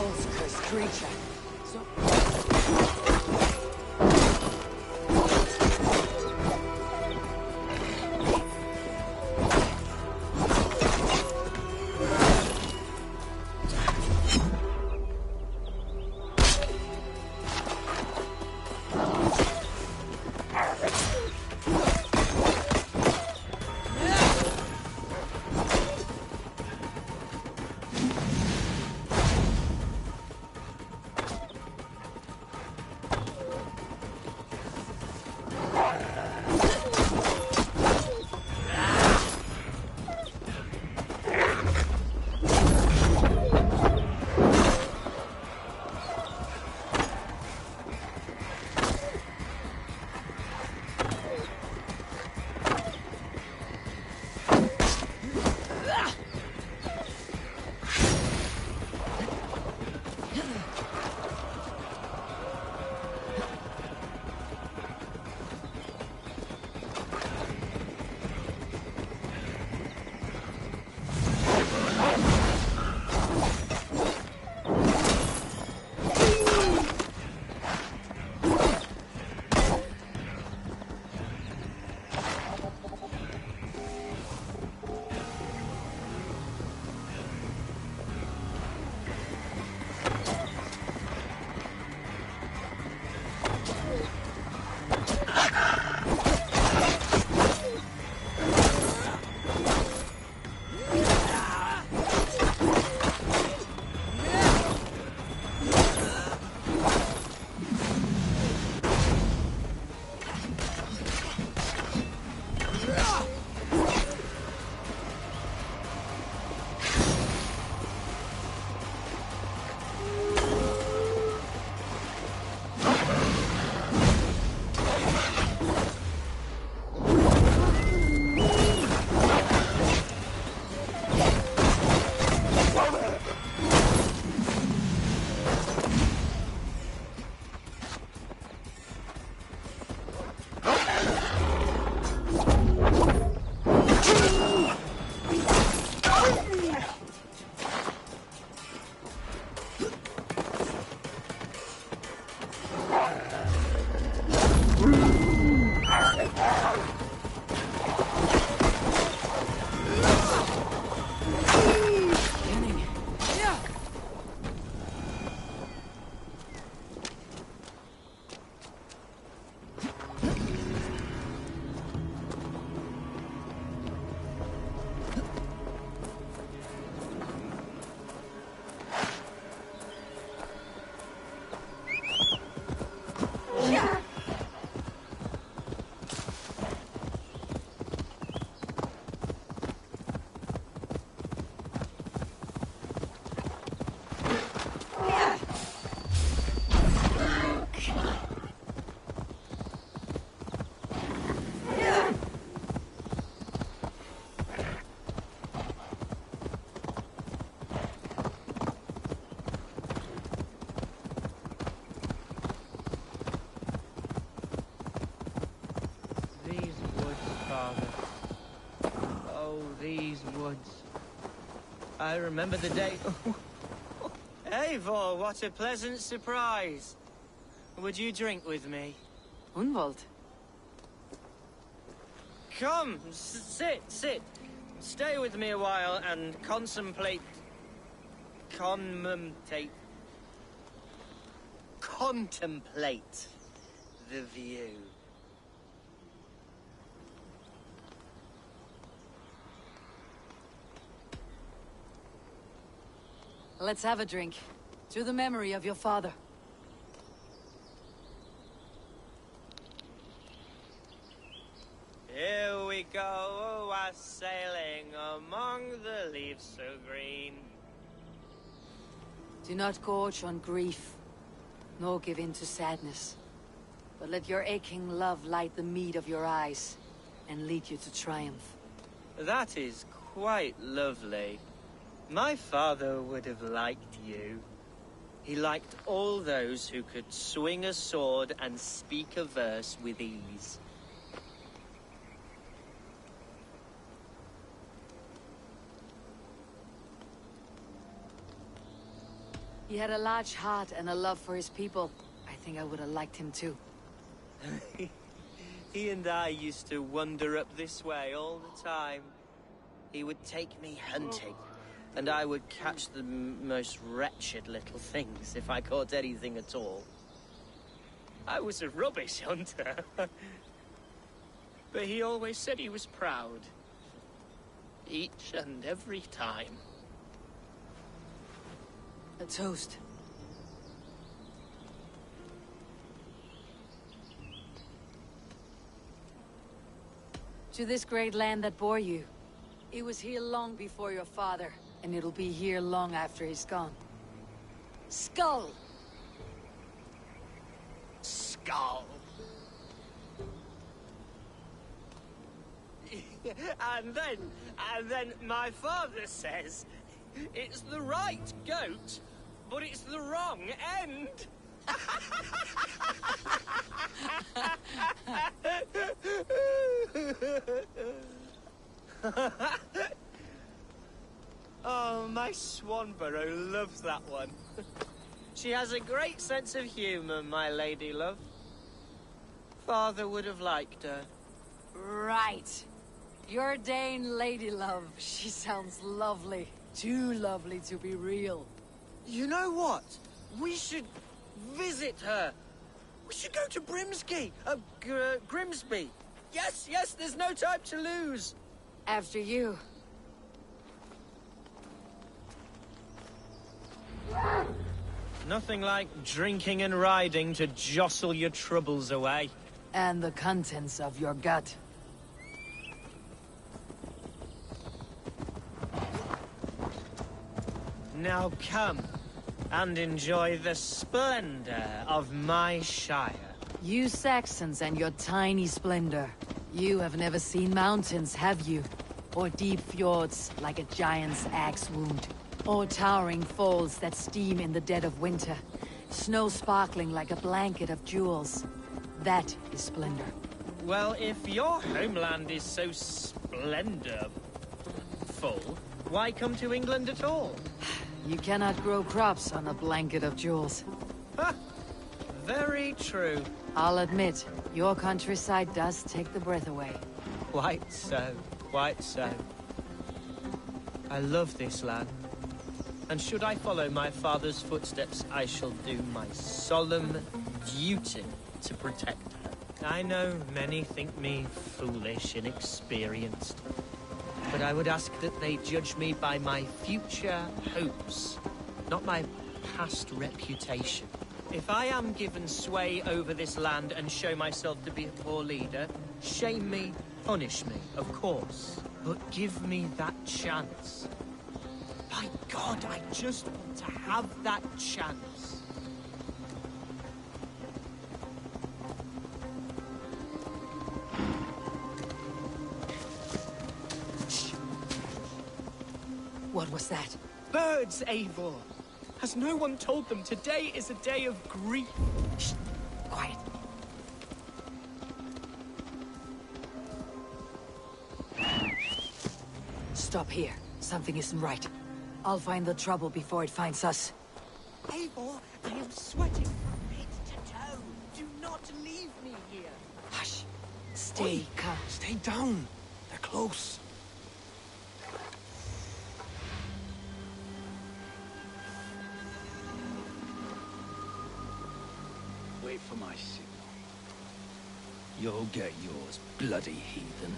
false cursed creature. I remember the day... Eivor, what a pleasant surprise. Would you drink with me? Hunwald. Come, sit. Stay with me a while and contemplate the view. Let's have a drink. To the memory of your father. Here we go, sailing among the leaves so green. Do not gorge on grief, nor give in to sadness. But let your aching love light the mead of your eyes, and lead you to triumph. That is quite lovely. My father would have liked you. He liked all those who could swing a sword and speak a verse with ease. He had a large heart and a love for his people. I think I would have liked him too. He and I used to wander up this way all the time. He would take me hunting, and I would catch the most wretched little things if I caught anything at all. I was a rubbish hunter. But he always said he was proud. Each and every time. A toast. To this great land that bore you. It was here long before your father, and it'll be here long after he's gone. Skull! Skull! And then my father says, it's the right goat, but it's the wrong end. Oh, my Swanborough loves that one. She has a great sense of humor, my lady love. Father would have liked her. Right. Your Dane lady love. She sounds lovely. Too lovely to be real. You know what? We should visit her. We should go to Grimsby. Yes, there's no time to lose. After you. Nothing like drinking and riding to jostle your troubles away. And the contents of your gut. Now come and enjoy the splendor of my shire. You Saxons and your tiny splendor. You have never seen mountains, have you? Or deep fjords like a giant's axe wound. Or towering falls that steam in the dead of winter. Snow sparkling like a blanket of jewels. That is splendor. Well, if your homeland is so splendorful, why come to England at all? You cannot grow crops on a blanket of jewels. Ha! Very true. I'll admit, your countryside does take the breath away. Quite so, quite so. I love this land. And should I follow my father's footsteps, I shall do my solemn duty to protect her. I know many think me foolish, inexperienced. But I would ask that they judge me by my future hopes, not my past reputation. If I am given sway over this land and show myself to be a poor leader, shame me, punish me, of course. But give me that chance. My God, I just want to have that chance. What was that? Birds, Eivor! Has no one told them today is a day of grief? Shh. Quiet. Stop here. Something isn't right. I'll find the trouble before it finds us. Eivor, I am sweating from head to toe. Do not leave me here. Hush. Stay calm. Stay down. They're close. Wait for my signal. You'll get yours, bloody heathen.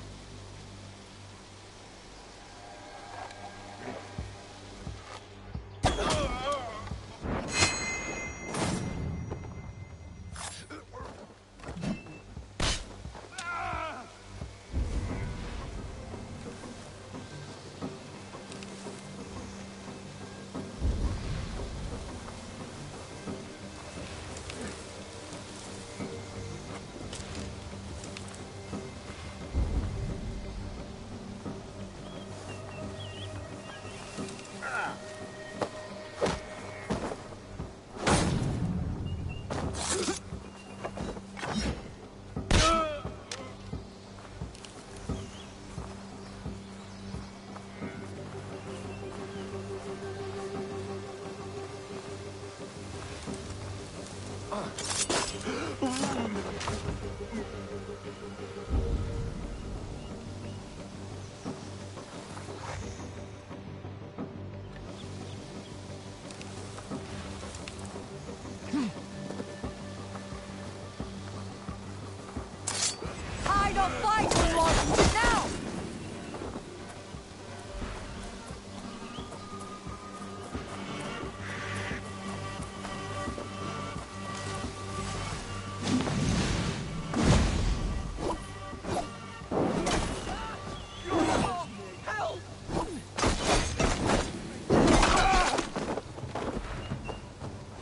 Hide or fight, Hunwald! Now!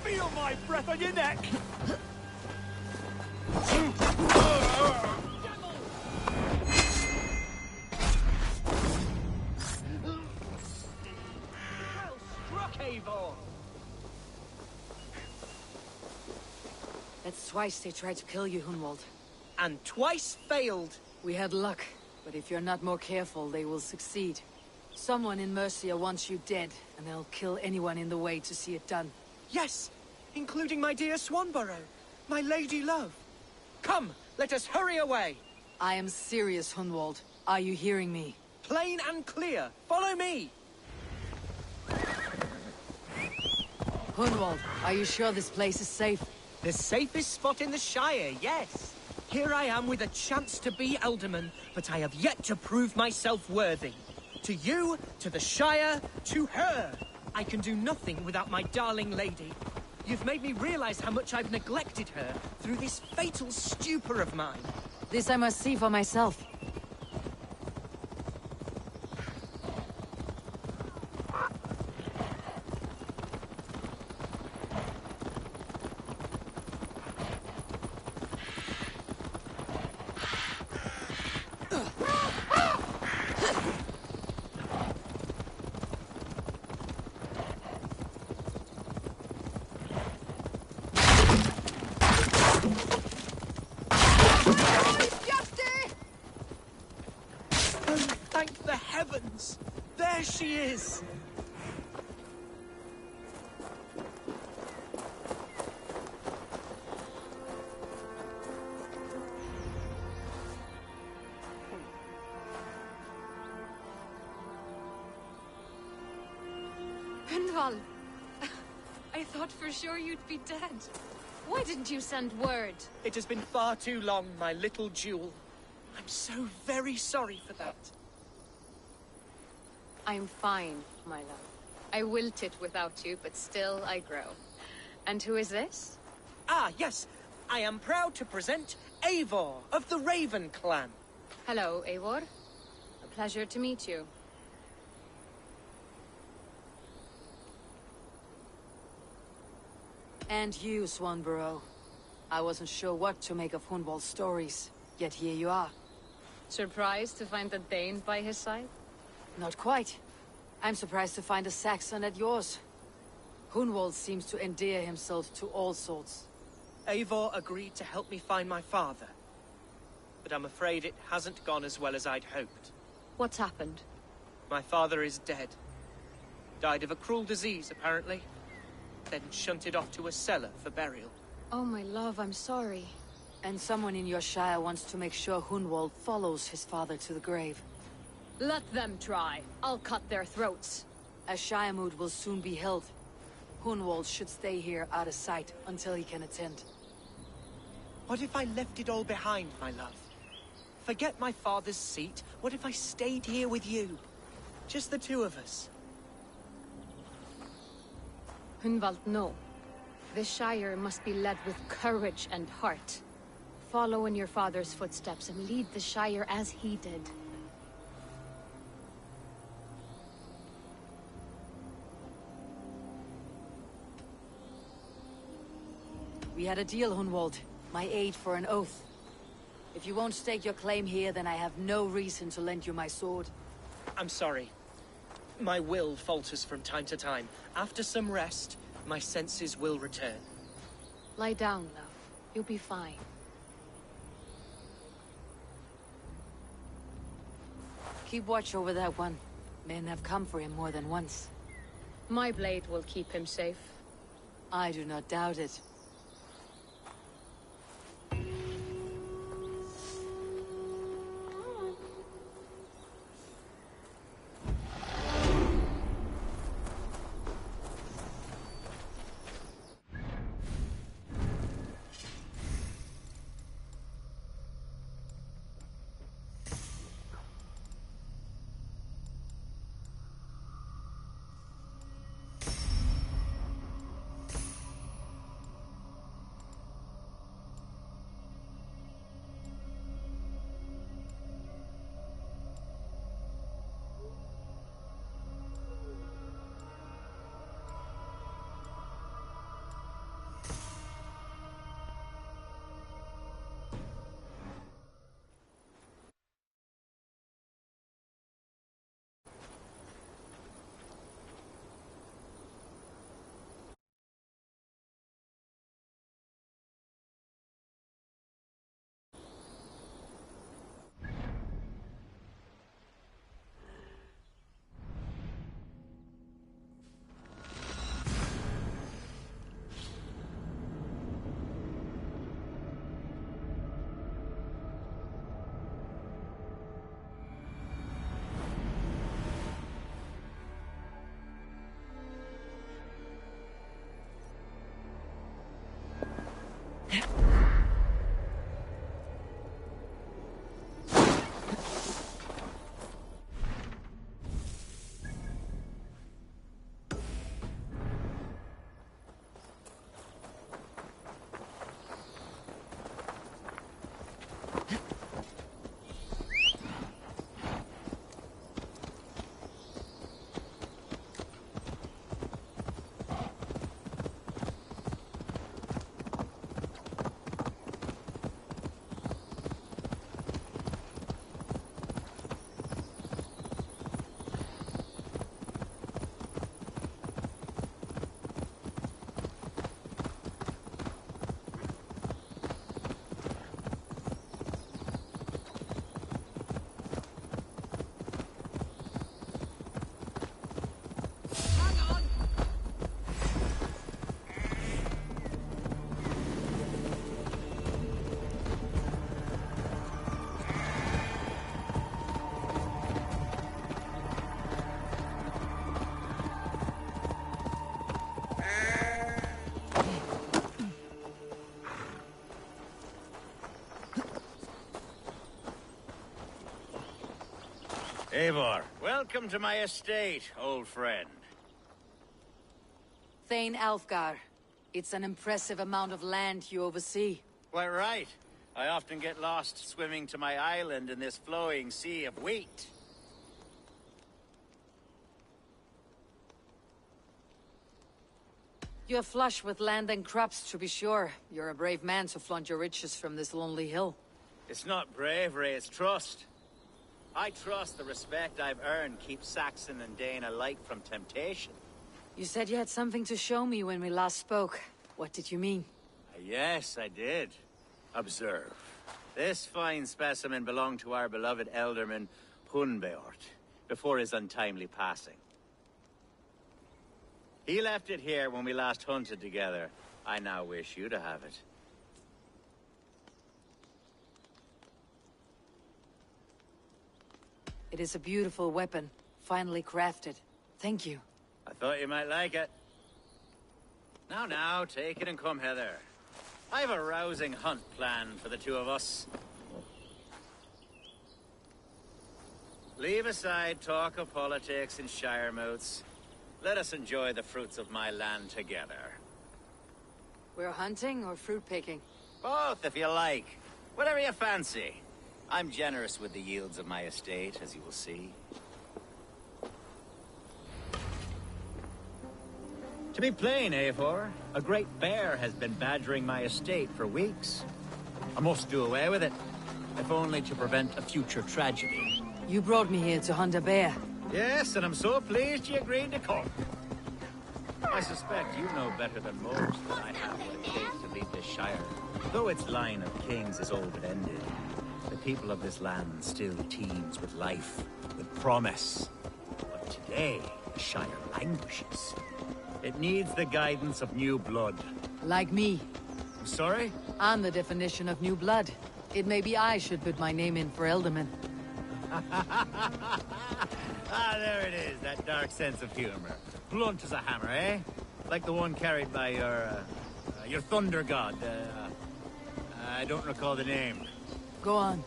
Feel my breath on your neck! Well struck, Eivor! That's twice they tried to kill you, Hunwald. And twice failed. We had luck, but if you're not more careful, they will succeed. Someone in Mercia wants you dead, and they'll kill anyone in the way to see it done. Yes, including my dear Swanborough, my lady love. Come, let us hurry away. I am serious, Hunwald. Are you hearing me? Plain and clear. Follow me. Hunwald, are you sure this place is safe? The safest spot in the Shire, yes. Here I am with a chance to be Alderman, but I have yet to prove myself worthy. To you, to the Shire, to her. I can do nothing without my darling lady. You've made me realize how much I've neglected her through this fatal stupor of mine. This I must see for myself. Thank the heavens! There she is! Hunwald! I thought for sure you'd be dead. Why didn't you send word? It has been far too long, my little jewel. I'm so very sorry for that. I'm fine, my love. I wilted without you, but still I grow. And who is this? Ah, yes. I am proud to present Eivor of the Raven clan. Hello, Eivor. A pleasure to meet you. And you, Swanborough. I wasn't sure what to make of Hunwald's stories, yet here you are. Surprised to find a Dane by his side? Not quite. I'm surprised to find a Saxon at yours. Hunwald seems to endear himself to all sorts. Eivor agreed to help me find my father. But I'm afraid it hasn't gone as well as I'd hoped. What's happened? My father is dead. Died of a cruel disease, apparently. Then shunted off to a cellar for burial. Oh, my love, I'm sorry. And someone in your shire wants to make sure Hunwald follows his father to the grave. Let them try. I'll cut their throats. A shire moot will soon be held. Hunwald should stay here out of sight until he can attend. What if I left it all behind, my love? Forget my father's seat. What if I stayed here with you? Just the two of us. Hunwald, no. This Shire must be led with courage and heart. Follow in your father's footsteps and lead the Shire as he did. We had a deal, Hunwald. My aid for an oath. If you won't stake your claim here, then I have no reason to lend you my sword. I'm sorry. My will falters from time to time. After some rest, my senses will return. Lie down, love. You'll be fine. Keep watch over that one. Men have come for him more than once. My blade will keep him safe. I do not doubt it. Eivor, welcome to my estate, old friend. Thane Alfgar. It's an impressive amount of land you oversee. Quite right. I often get lost swimming to my island in this flowing sea of wheat. You're flush with land and crops, to be sure. You're a brave man to flaunt your riches from this lonely hill. It's not bravery, it's trust. I trust the respect I've earned keeps Saxon and Dane alike from temptation. You said you had something to show me when we last spoke. What did you mean? Yes, I did. Observe. This fine specimen belonged to our beloved elderman, Hunbeort, before his untimely passing. He left it here when we last hunted together. I now wish you to have it. It is a beautiful weapon, finely crafted. Thank you. I thought you might like it. Now, take it and come hither. I've a rousing hunt planned for the two of us. Leave aside talk of politics and shire moats. Let us enjoy the fruits of my land together. We're hunting or fruit picking? Both, if you like. Whatever you fancy. I'm generous with the yields of my estate, as you will see. To be plain, Eivor, a great bear has been badgering my estate for weeks. I must do away with it, if only to prevent a future tragedy. You brought me here to hunt a bear. Yes, and I'm so pleased you agreed to come. I suspect you know better than most that I have what it takes to lead this shire. Though its line of kings is all but ended, the people of this land still teems with life, with promise. But today, the shire languishes. It needs the guidance of new blood. Like me. I'm sorry? I'm the definition of new blood. It may be I should put my name in for Elderman. There it is, that dark sense of humor. Blunt as a hammer, eh? Like the one carried by your thunder god. I don't recall the name. Go on.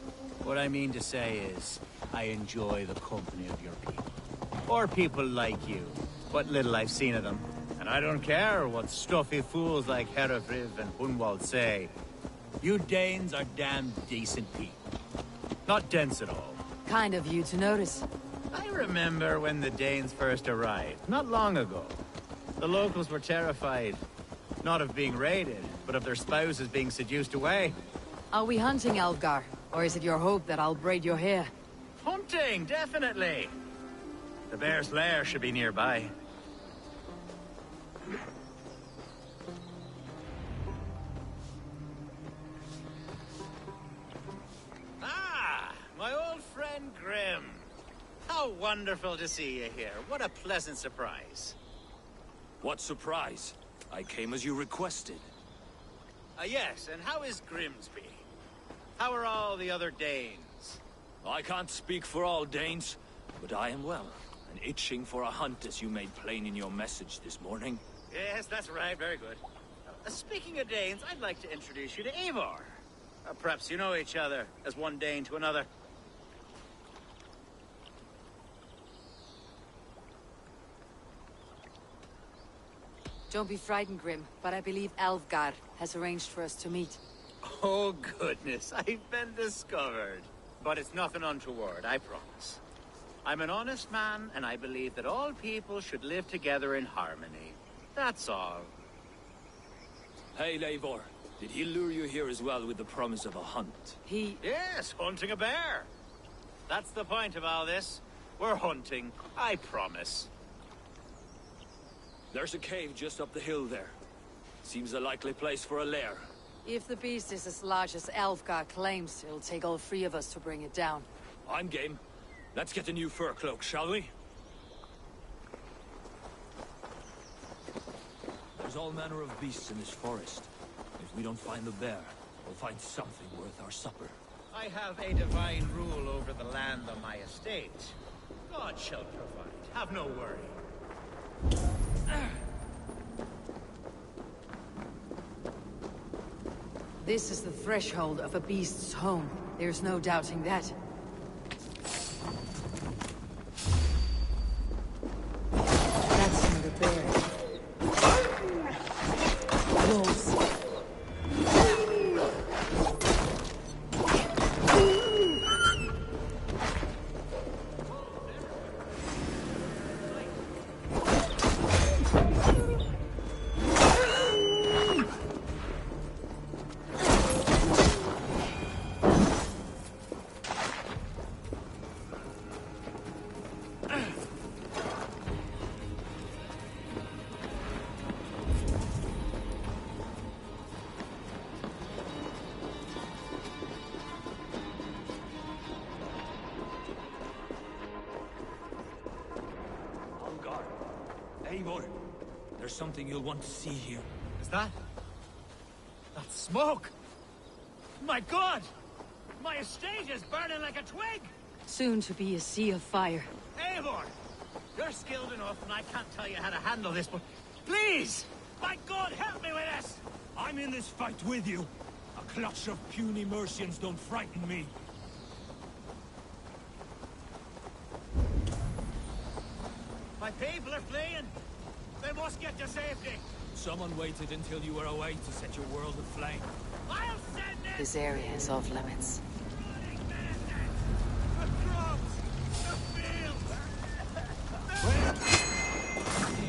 What I mean to say is, I enjoy the company of your people. Or people like you. What little I've seen of them. And I don't care what stuffy fools like Herefriv and Hunwald say. You Danes are damn decent people. Not dense at all. Kind of you to notice. I remember when the Danes first arrived, not long ago. The locals were terrified. Not of being raided, but of their spouses being seduced away. Are we hunting, Alfgar? Or is it your hope that I'll braid your hair? Hunting, definitely! The bear's lair should be nearby. Ah, my old friend Grim. How wonderful to see you here. What a pleasant surprise. What surprise? I came as you requested. Yes, and how is Grimsby? How are all the other Danes? I can't speak for all Danes, but I am well, and itching for a hunt as you made plain in your message this morning. Yes, that's right, very good. Speaking of Danes, I'd like to introduce you to Eivor. Perhaps you know each other, as one Dane to another. Don't be frightened, Grim, but I believe Alfgar has arranged for us to meet. Oh, goodness, I've been discovered. But it's nothing untoward, I promise. I'm an honest man, and I believe that all people should live together in harmony. That's all. Hey, Eivor. Did he lure you here as well with the promise of a hunt? Yes, hunting a bear. That's the point of all this. We're hunting, I promise. There's a cave just up the hill there. Seems a likely place for a lair. If the beast is as large as Alfgar claims, it'll take all three of us to bring it down. I'm game. Let's get a new fur cloak, shall we? There's all manner of beasts in this forest. If we don't find the bear, we'll find something worth our supper. I have a divine rule over the land on my estate. God shall provide. Have no worry. This is the threshold of a beast's home. There's no doubting that. There's something you'll want to see here. Is that? That's smoke! My God! My estate is burning like a twig! Soon to be a sea of fire. Eivor! You're skilled enough, and I can't tell you how to handle this, but please! My God, help me with this! I'm in this fight with you. A clutch of puny Mercians don't frighten me. My people are fleeing! They must get to safety! Someone waited until you were away to set your world aflame. I'll send it! This area is off limits. The crops! The fields!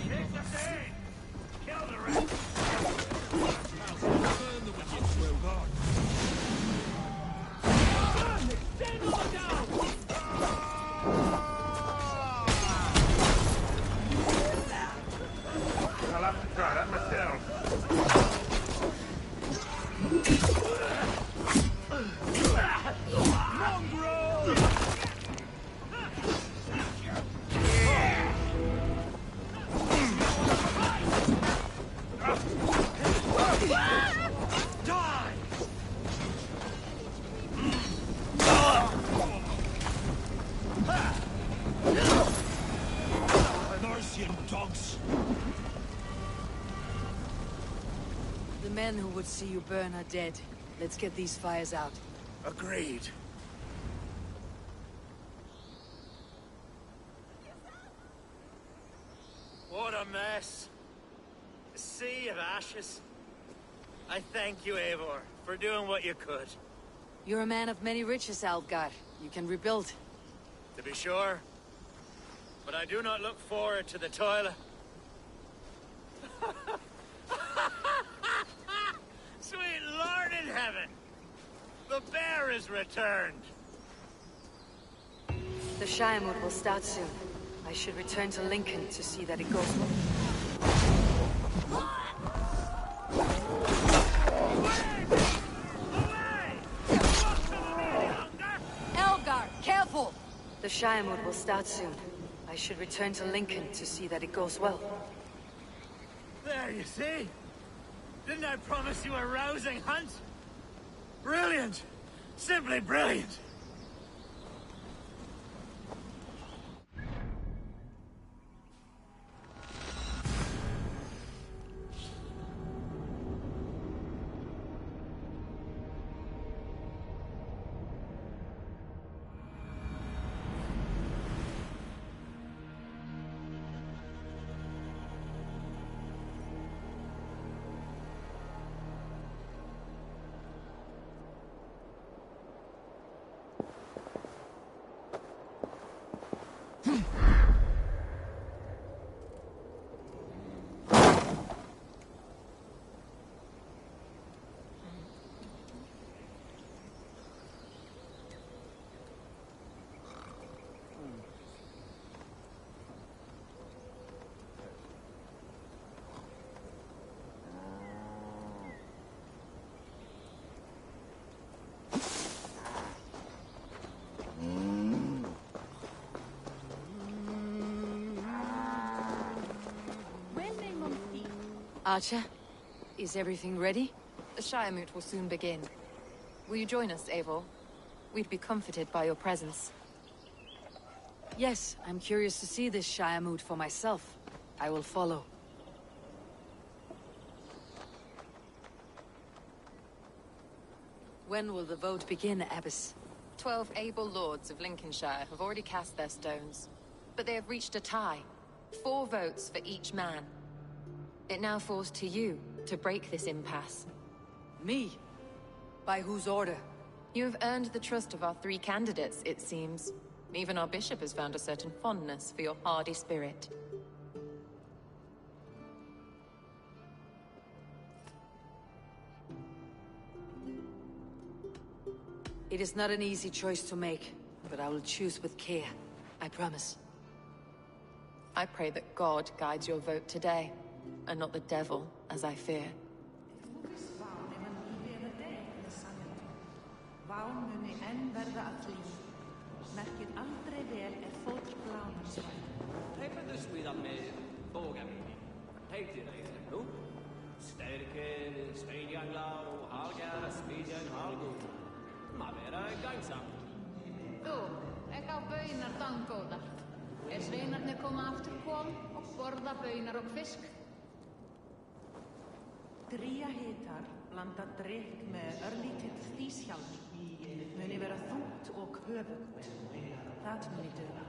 Take the seed! Kill the rest! Burn the wicked will guard. Stand on the down! I'll have to try that myself. Mercian dogs. The men who would see you burn are dead. Let's get these fires out. Agreed. What a mess. A sea of ashes. I thank you, Eivor, for doing what you could. You're a man of many riches, Alfgar. You can rebuild. To be sure. But I do not look forward to the toil. Sweet Lord in heaven! The bear is returned! The Shiremood will start soon. I should return to Lincoln to see that it goes well. Elgar, careful! The Shiremood will start soon. I should return to Lincoln to see that it goes well. There, you see? Didn't I promise you a rousing hunt? Brilliant! Simply brilliant! Archer, is everything ready? The Shiremoot will soon begin. Will you join us, Eivor? We'd be comforted by your presence. Yes, I'm curious to see this Shiremoot for myself. I will follow. When will the vote begin, Abbess? 12 able lords of Lincolnshire have already cast their stones, but they have reached a tie. 4 votes for each man. It now falls to you to break this impasse. Me? By whose order? You have earned the trust of our 3 candidates, it seems. Even our bishop has found a certain fondness for your hardy spirit. It is not an easy choice to make, but I will choose with care. I promise. I pray that God guides your vote today, and not the devil, as I fear. Þú, ekki á baunar dangóðar. Sveinarnir koma aftur kom og borða baunar og fisk. Dría hitar blanda drykk með örlítið þýshjálmi. Muni vera þungt og höfugt. Það muni duga.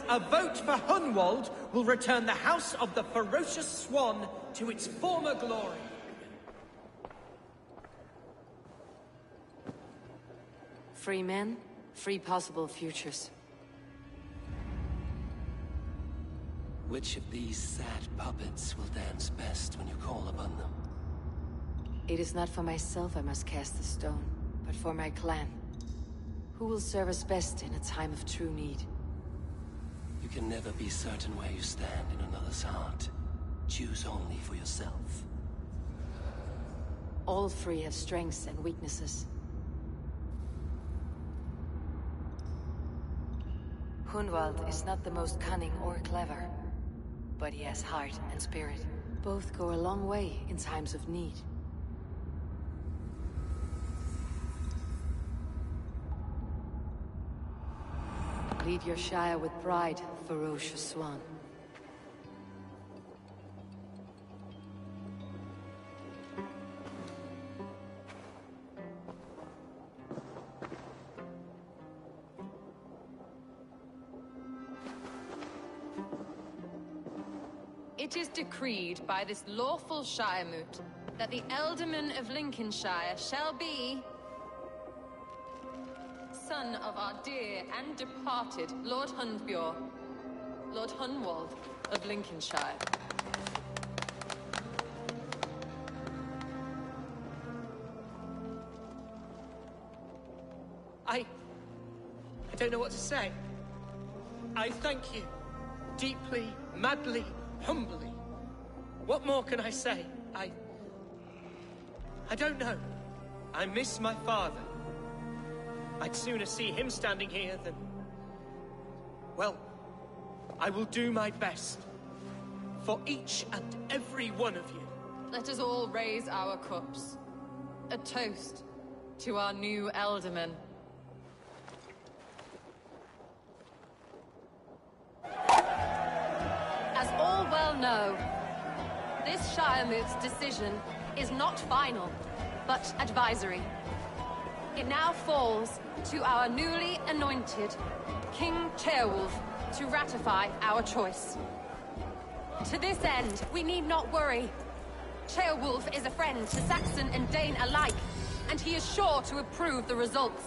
A vote for Hunwald will return the House of the Ferocious Swan to its former glory. Free men, free possible futures. Which of these sad puppets will dance best when you call upon them? It is not for myself I must cast the stone, but for my clan. Who will serve us best in a time of true need? You can never be certain where you stand in another's heart. Choose only for yourself. All three have strengths and weaknesses. Hunwald is not the most cunning or clever, but he has heart and spirit. Both go a long way in times of need. Lead your Shire with pride, ferocious swan. It is decreed by this lawful Shiremoot that the Ealdorman of Lincolnshire shall be son of our dear and departed Lord Hundbjorn, Lord Hunwald of Lincolnshire. I don't know what to say. I thank you. Deeply, madly, humbly. What more can I say? I don't know. I miss my father. I'd sooner see him standing here than... Well, I will do my best. For each and every one of you. Let us all raise our cups. A toast to our new Ealdorman. As all well know, this Shiremoot's decision is not final, but advisory. It now falls to our newly anointed King Ceolwulf to ratify our choice. To this end, we need not worry. Ceolwulf is a friend to Saxon and Dane alike, and he is sure to approve the results.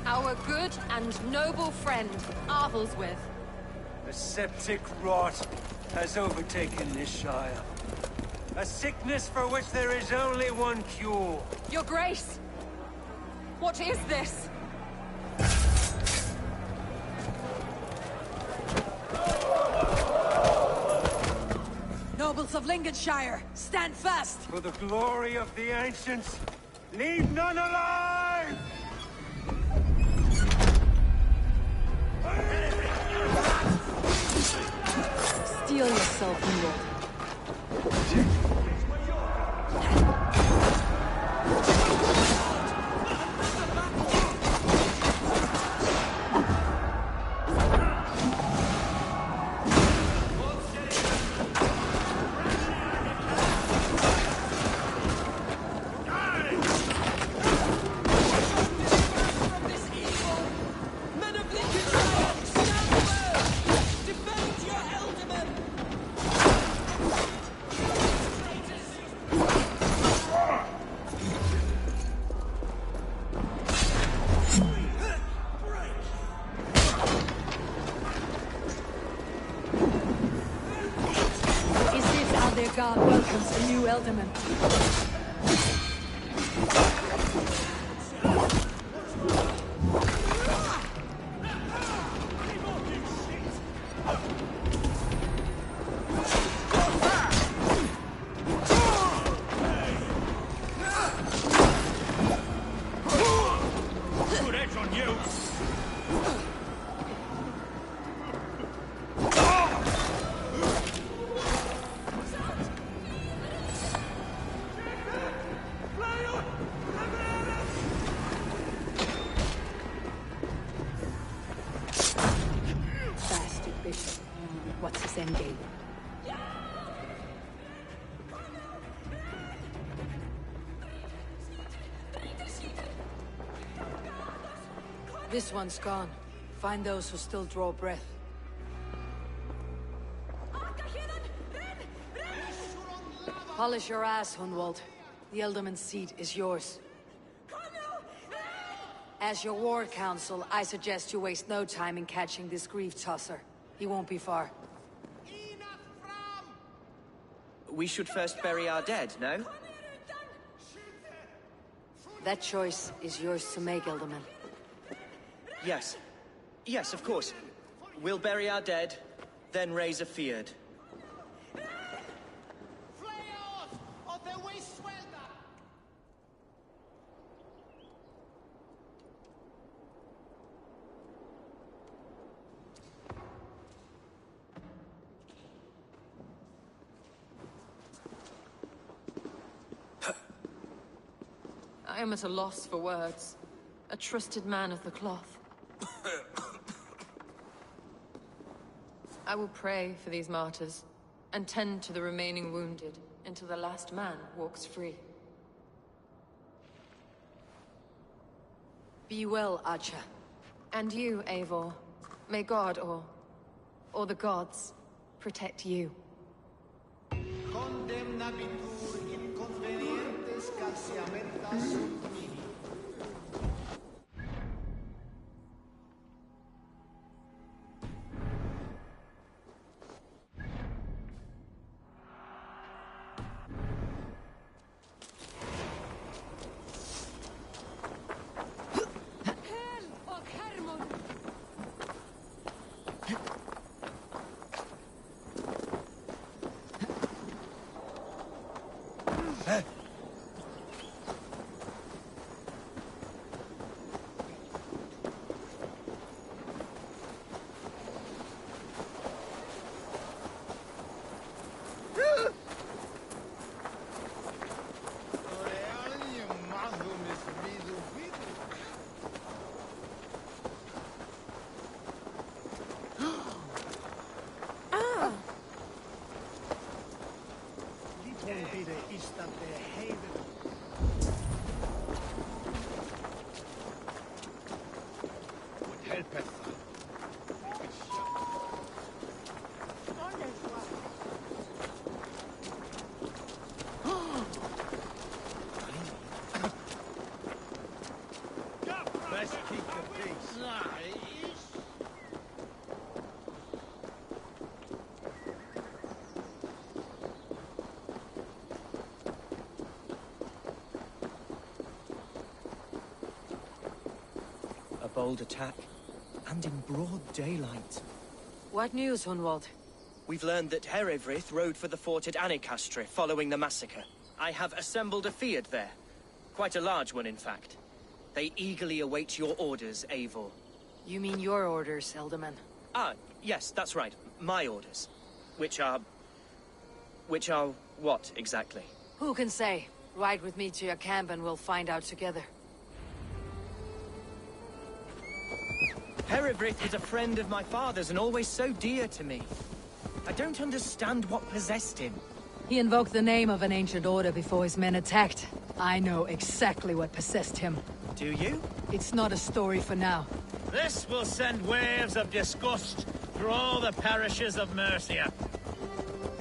Our good and noble friend, Arthelswith. The septic rot has overtaken this Shire. A sickness for which there is only one cure. Your Grace! What is this? Nobles of Lincolnshire, stand fast! For the glory of the ancients, leave none alive! Steel yourself, Hunwald. God welcomes a new Ealdorman. Good edge on This one's gone. Find those who still draw breath. Polish your ass, Hunwald. The Ealdorman's seat is yours. As your war council, I suggest you waste no time in catching this grief tosser. He won't be far. We should first bury our dead, no? That choice is yours to make, Ealdorman. Yes. Yes, of course. We'll bury our dead, then raise a feard. I am at a loss for words. A trusted man of the cloth. I will pray for these martyrs, and tend to the remaining wounded, until the last man walks free. Be well, Archer. And you, Eivor. May God, or the gods, protect you. Condemnabitur inconvenientes calciamentas sunt mini. Bold attack, and in broad daylight. What news, Hunwald? We've learned that Herefrith rode for the fort at Annikastre following the massacre. I have assembled a feard there. Quite a large one, in fact. They eagerly await your orders, Eivor. You mean your orders, Ealdorman? Ah, yes, that's right. My orders. Which are what, exactly? Who can say? Ride with me to your camp and we'll find out together. Herefrith was a friend of my father's and always so dear to me. I don't understand what possessed him. He invoked the name of an ancient order before his men attacked. I know exactly what possessed him. Do you? It's not a story for now. This will send waves of disgust through all the parishes of Mercia.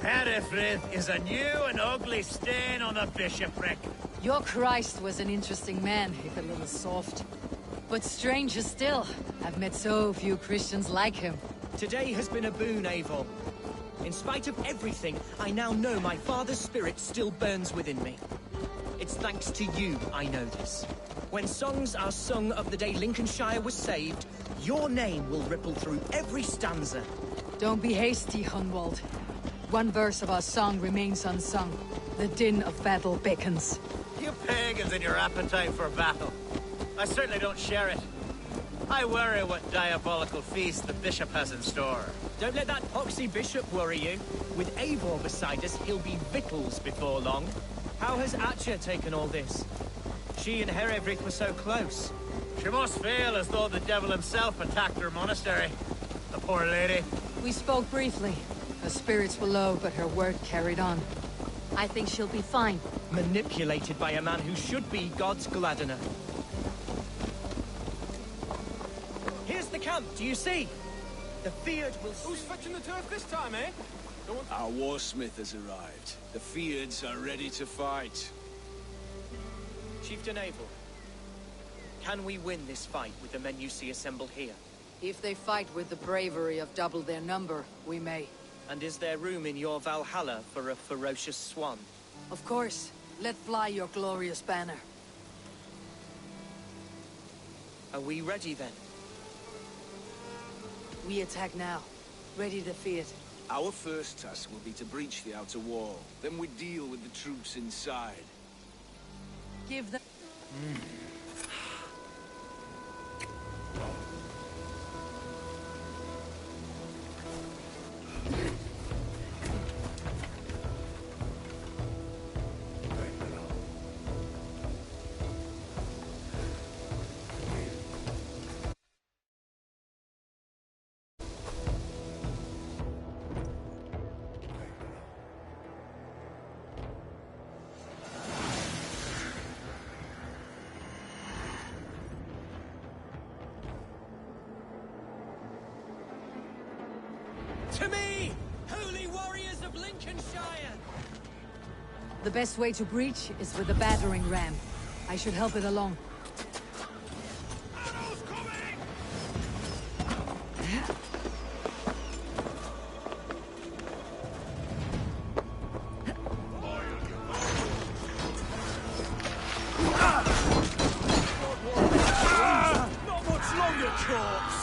Herefrith is a new and ugly stain on the bishopric. Your Christ was an interesting man, if a little soft. But stranger still, I've met so few Christians like him. Today has been a boon, Eivor. In spite of everything, I now know my father's spirit still burns within me. It's thanks to you I know this. When songs are sung of the day Lincolnshire was saved, your name will ripple through every stanza. Don't be hasty, Hunwald. One verse of our song remains unsung. The din of battle beckons. You pagans and your appetite for battle. I certainly don't share it. I worry what diabolical feast the bishop has in store. Don't let that poxy bishop worry you. With Eivor beside us, he'll be victuals before long. How has Atcha taken all this? She and Herefrith were so close. She must feel as though the devil himself attacked her monastery. The poor lady. We spoke briefly. Her spirits were low, but her word carried on. I think she'll be fine. Manipulated by a man who should be God's gladdener. camp, do you see? The Feared will... Who's fetching the turf this time, eh? Our warsmith has arrived. The Feards are ready to fight. Chieftain Abel, can we win this fight with the men you see assembled here? If they fight with the bravery of double their number, we may. And is there room in your Valhalla for a ferocious swan? Of course. Let fly your glorious banner. Are we ready then? We attack now. Ready to fight. Our first task will be to breach the outer wall. Then we deal with the troops inside. Give them... To me, holy warriors of Lincolnshire! The best way to breach is with the battering ram. I should help it along. Not much longer, corpse!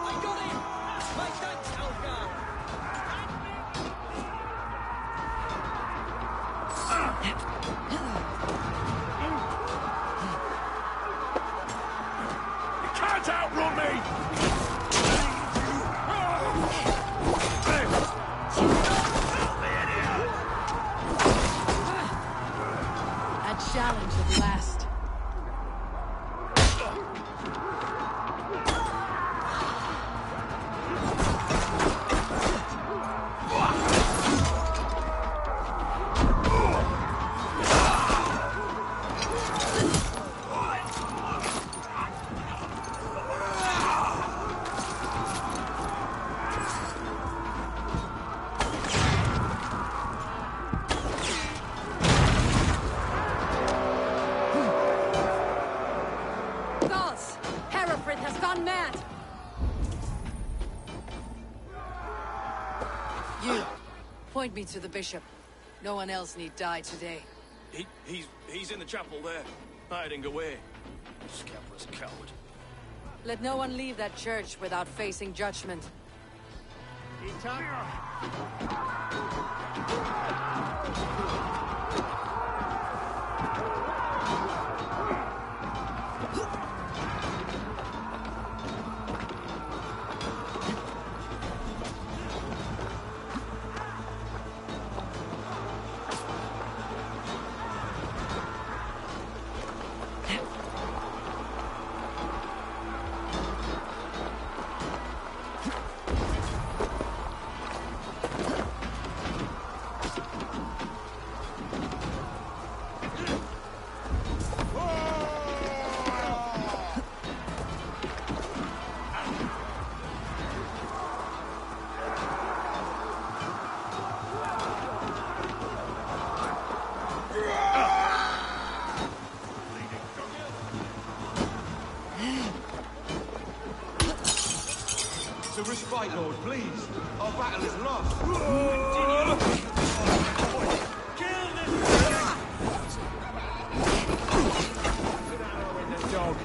I got him! My You, point me to the bishop. No one else need die today. He's in the chapel there, hiding away. Scabrous coward. Let no one leave that church without facing judgment. To respite, Lord, please. Our battle is lost. Continue. Kill this dog.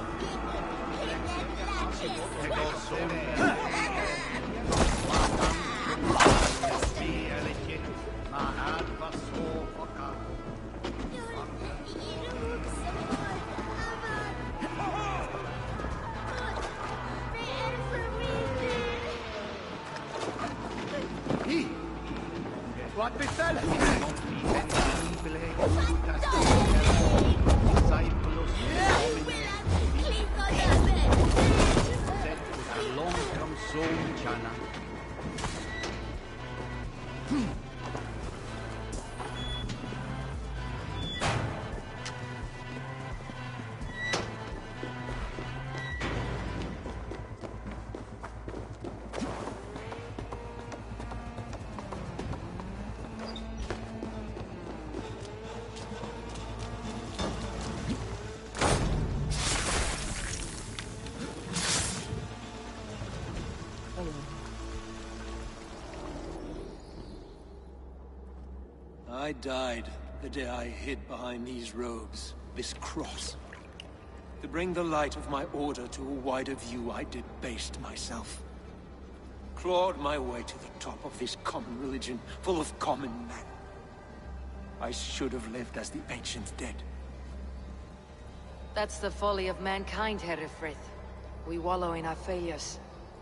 What befell him? I died the day I hid behind these robes, this cross. To bring the light of my order to a wider view, I debased myself. Clawed my way to the top of this common religion, full of common men. I should have lived as the ancient dead. That's the folly of mankind, Herefrith. We wallow in our failures,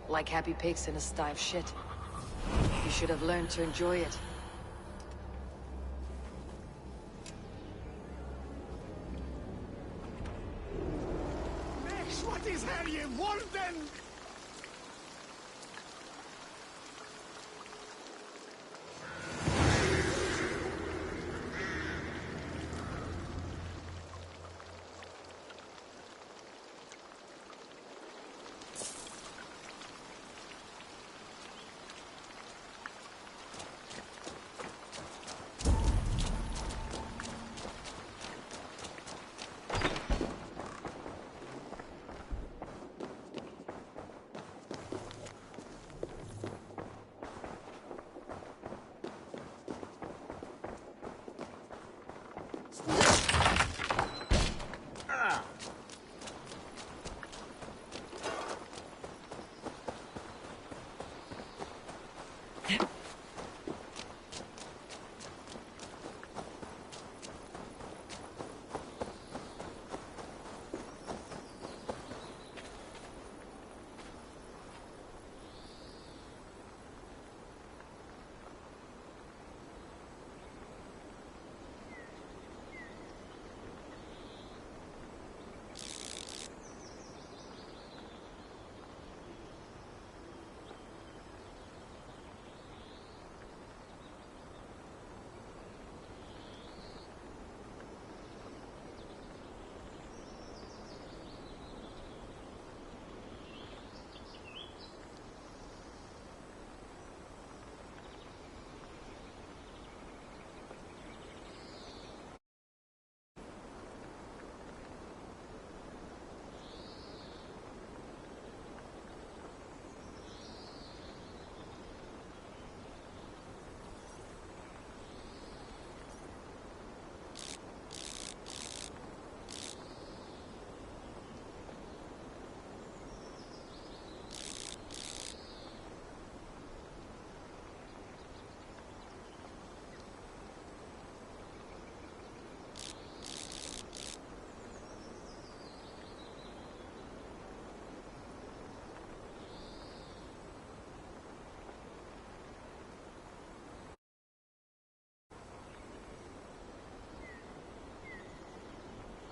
like happy pigs in a sty of shit. You should have learned to enjoy it. What is Harry Walden?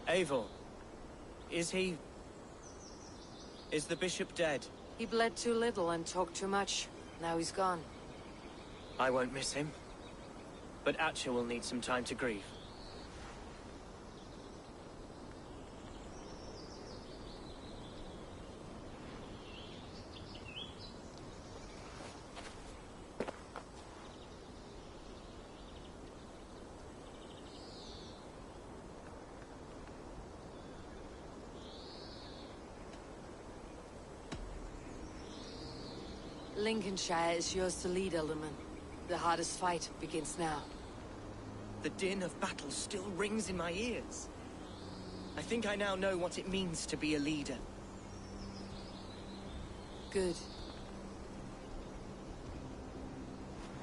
Eivor, is he... is the bishop dead? He bled too little and talked too much. Now he's gone. I won't miss him. But Atcha will need some time to grieve. Lincolnshire is yours to lead, Alderman. The hardest fight begins now. The din of battle still rings in my ears. I think I now know what it means to be a leader. Good.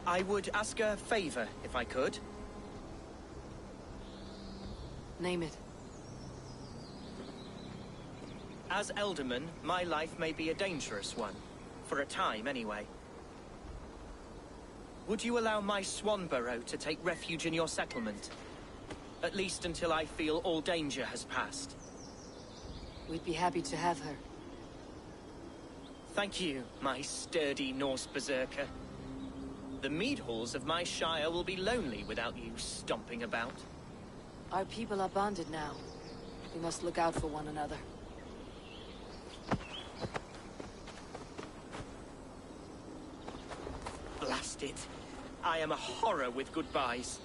I would ask a favor, if I could. Name it. As Elderman, my life may be a dangerous one. For a time, anyway. Would you allow my Swanborough to take refuge in your settlement? At least until I feel all danger has passed. We'd be happy to have her. Thank you, my sturdy Norse berserker. The mead halls of my shire will be lonely without you stomping about. Our people are bonded now. We must look out for one another. Blast it. I am a horror with goodbyes.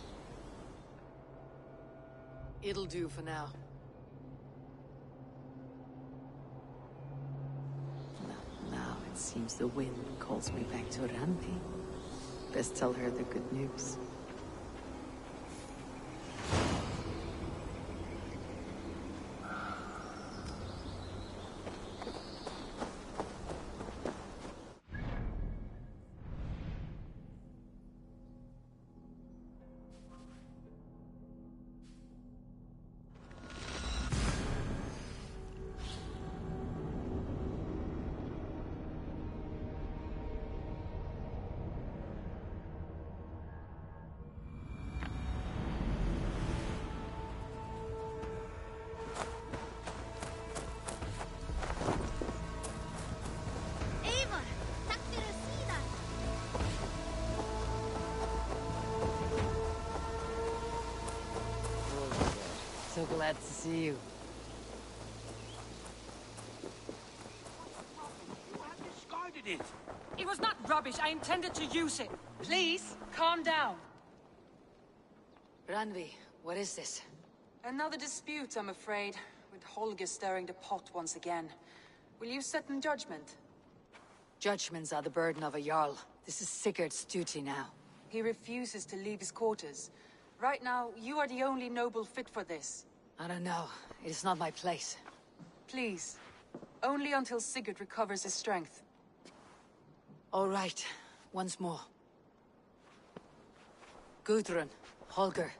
It'll do for now. Now it seems the wind calls me back to Randi. Best tell her the good news. So glad to see you. Discarded it. It was not rubbish. I intended to use it. Please, calm down. Randvi, what is this? Another dispute, I'm afraid, with Holger stirring the pot once again. Will you set in judgment? Judgments are the burden of a Jarl. This is Sigurd's duty now. He refuses to leave his quarters. Right now, you are the only noble fit for this. I don't know. It is not my place. Please. Only until Sigurd recovers his strength. All right. Once more. Gudrun, Holger,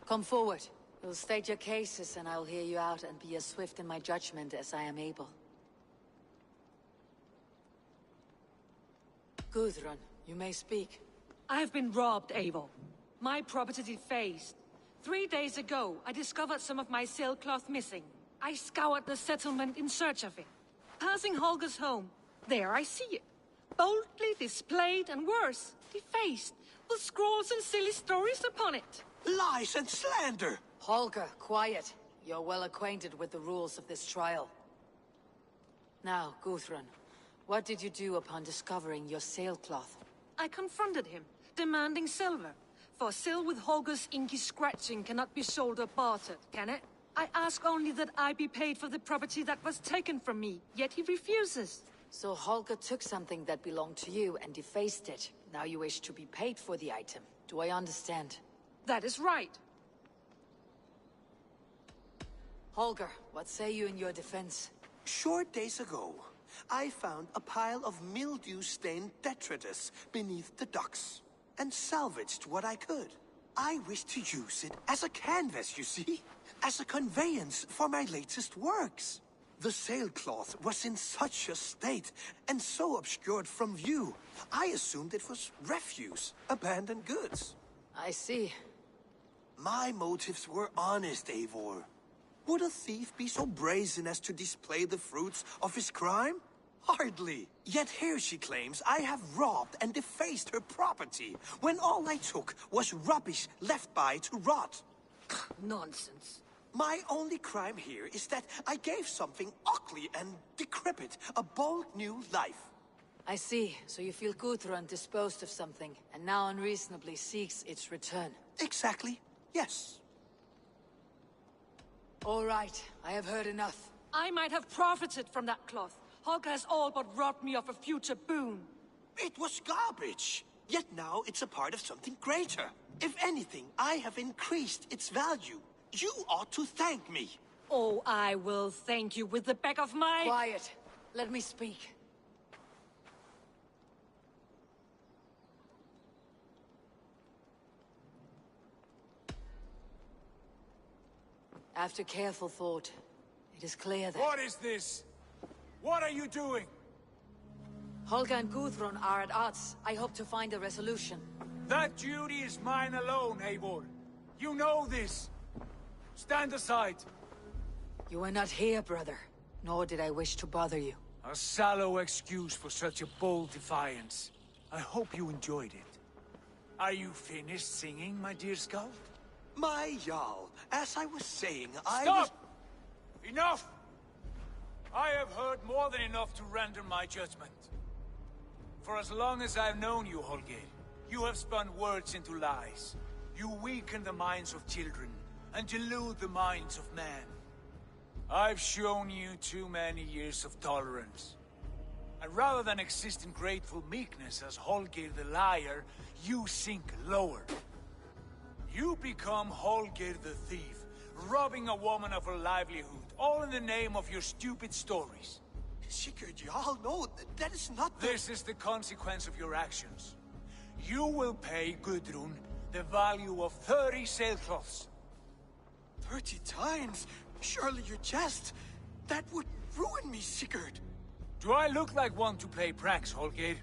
come forward. You'll state your cases and I'll hear you out and be as swift in my judgment as I am able. Gudrun, you may speak. I have been robbed, Eivor. My property defaced. 3 days ago, I discovered some of my sailcloth missing. I scoured the settlement in search of it. Passing Holger's home, there I see it. Boldly displayed and worse, defaced, with scrolls and silly stories upon it. Lies and slander! Holger, quiet. You're well acquainted with the rules of this trial. Now, Gudrun, what did you do upon discovering your sailcloth? I confronted him, demanding silver. For sil with Holger's inky scratching cannot be sold or bartered, can it? I ask only that I be paid for the property that was taken from me, yet he refuses. So Holger took something that belonged to you and defaced it. Now you wish to be paid for the item. Do I understand? That is right. Holger, what say you in your defense? Short days ago, I found a pile of mildew-stained detritus beneath the docks, and salvaged what I could. I wish to use it as a canvas, you see? As a conveyance for my latest works. The sailcloth was in such a state, and so obscured from view, I assumed it was refuse, abandoned goods. I see. My motives were honest, Eivor. Would a thief be so brazen as to display the fruits of his crime? Hardly. Yet here she claims I have robbed and defaced her property, when all I took was rubbish left by to rot. Nonsense. My only crime here is that I gave something ugly and decrepit a bold new life. I see. So you feel Gudrun disposed of something, and now unreasonably seeks its return. Exactly. Yes. All right. I have heard enough. I might have profited from that cloth. Holger has all but robbed me of a future boon. It was garbage. Yet now it's a part of something greater. If anything, I have increased its value. You ought to thank me. Oh, I will thank you with the back of my... Quiet. Let me speak. After careful thought, it is clear that... What is this? What are you doing? Holger and Gudrun are at odds. I hope to find a resolution. That duty is mine alone, Eivor. You know this. Stand aside. You were not here, brother. Nor did I wish to bother you. A sallow excuse for such a bold defiance. I hope you enjoyed it. Are you finished singing, my dear Skald? My Jarl, as I was saying, Stop! Enough! I have heard more than enough to render my judgment. For as long as I've known you, Holger, you have spun words into lies. You weaken the minds of children, and delude the minds of men. I've shown you too many years of tolerance. And rather than exist in grateful meekness as Holger the liar, you sink lower. You become Holger the thief, robbing a woman of her livelihood, all in the name of your stupid stories. Sigurd, Jarl, no, that is not the... This is the consequence of your actions. You will pay Gudrun the value of 30 sailcloths. 30 times? Surely you jest. That would ruin me, Sigurd. Do I look like one to play pranks, Holger?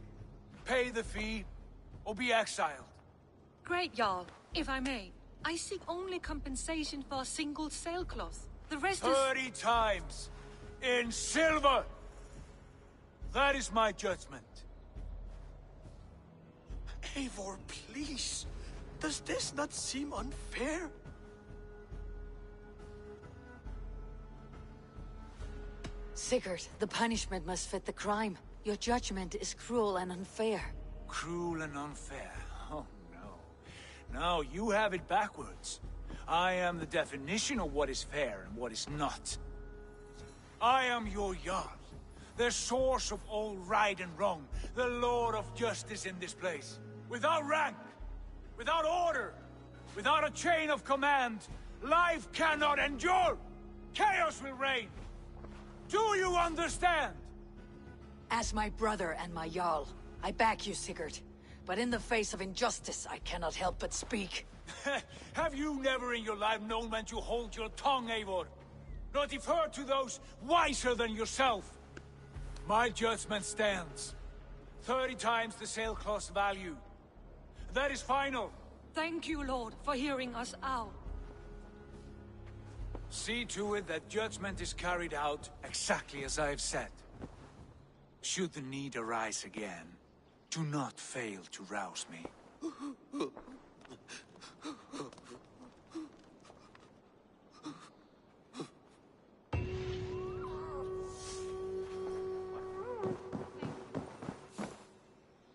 Pay the fee, or be exiled. Great, Jarl. If I may, I seek only compensation for a single sailcloth. The rest 30 times! In silver! That is my judgment. Eivor, please. Does this not seem unfair? Sigurd, the punishment must fit the crime. Your judgment is cruel and unfair. Cruel and unfair? Oh, no. No, you have it backwards. I am the definition of what is fair and what is not. I am your Jarl, the source of all right and wrong, the Lord of justice in this place. Without rank, without order, without a chain of command, life cannot endure. Chaos will reign. Do you understand? As my brother and my Jarl, I back you, Sigurd. But in the face of injustice, I cannot help but speak. Have you never in your life known when to hold your tongue, Eivor? Nor defer to those wiser than yourself? My judgment stands. 30 times the sailcloth's value. That is final. Thank you, Lord, for hearing us out. See to it that judgment is carried out exactly as I have said. Should the need arise again, do not fail to rouse me.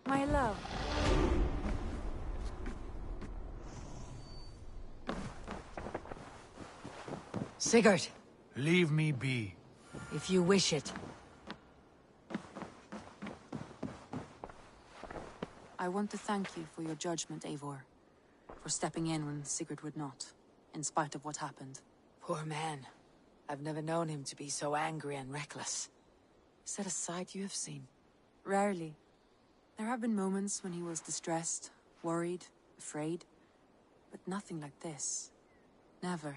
My love. Sigurd! Leave me be. If you wish it. I want to thank you for your judgment, Eivor. For stepping in when Sigurd would not, in spite of what happened. Poor man. I've never known him to be so angry and reckless. Is that a side you have seen? Rarely. There have been moments when he was distressed, worried, afraid. But nothing like this. Never,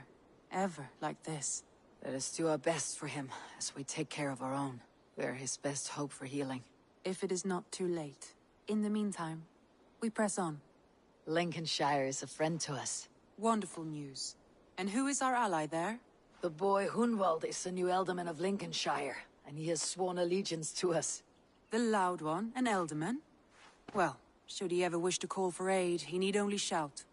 ever like this. Let us do our best for him, as we take care of our own. We are his best hope for healing. If it is not too late. In the meantime, we press on. Lincolnshire is a friend to us. Wonderful news. And who is our ally there? The boy Hunwald is the new Ealdorman of Lincolnshire, and he has sworn allegiance to us. The loud one, an Ealdorman? Well, should he ever wish to call for aid, he need only shout.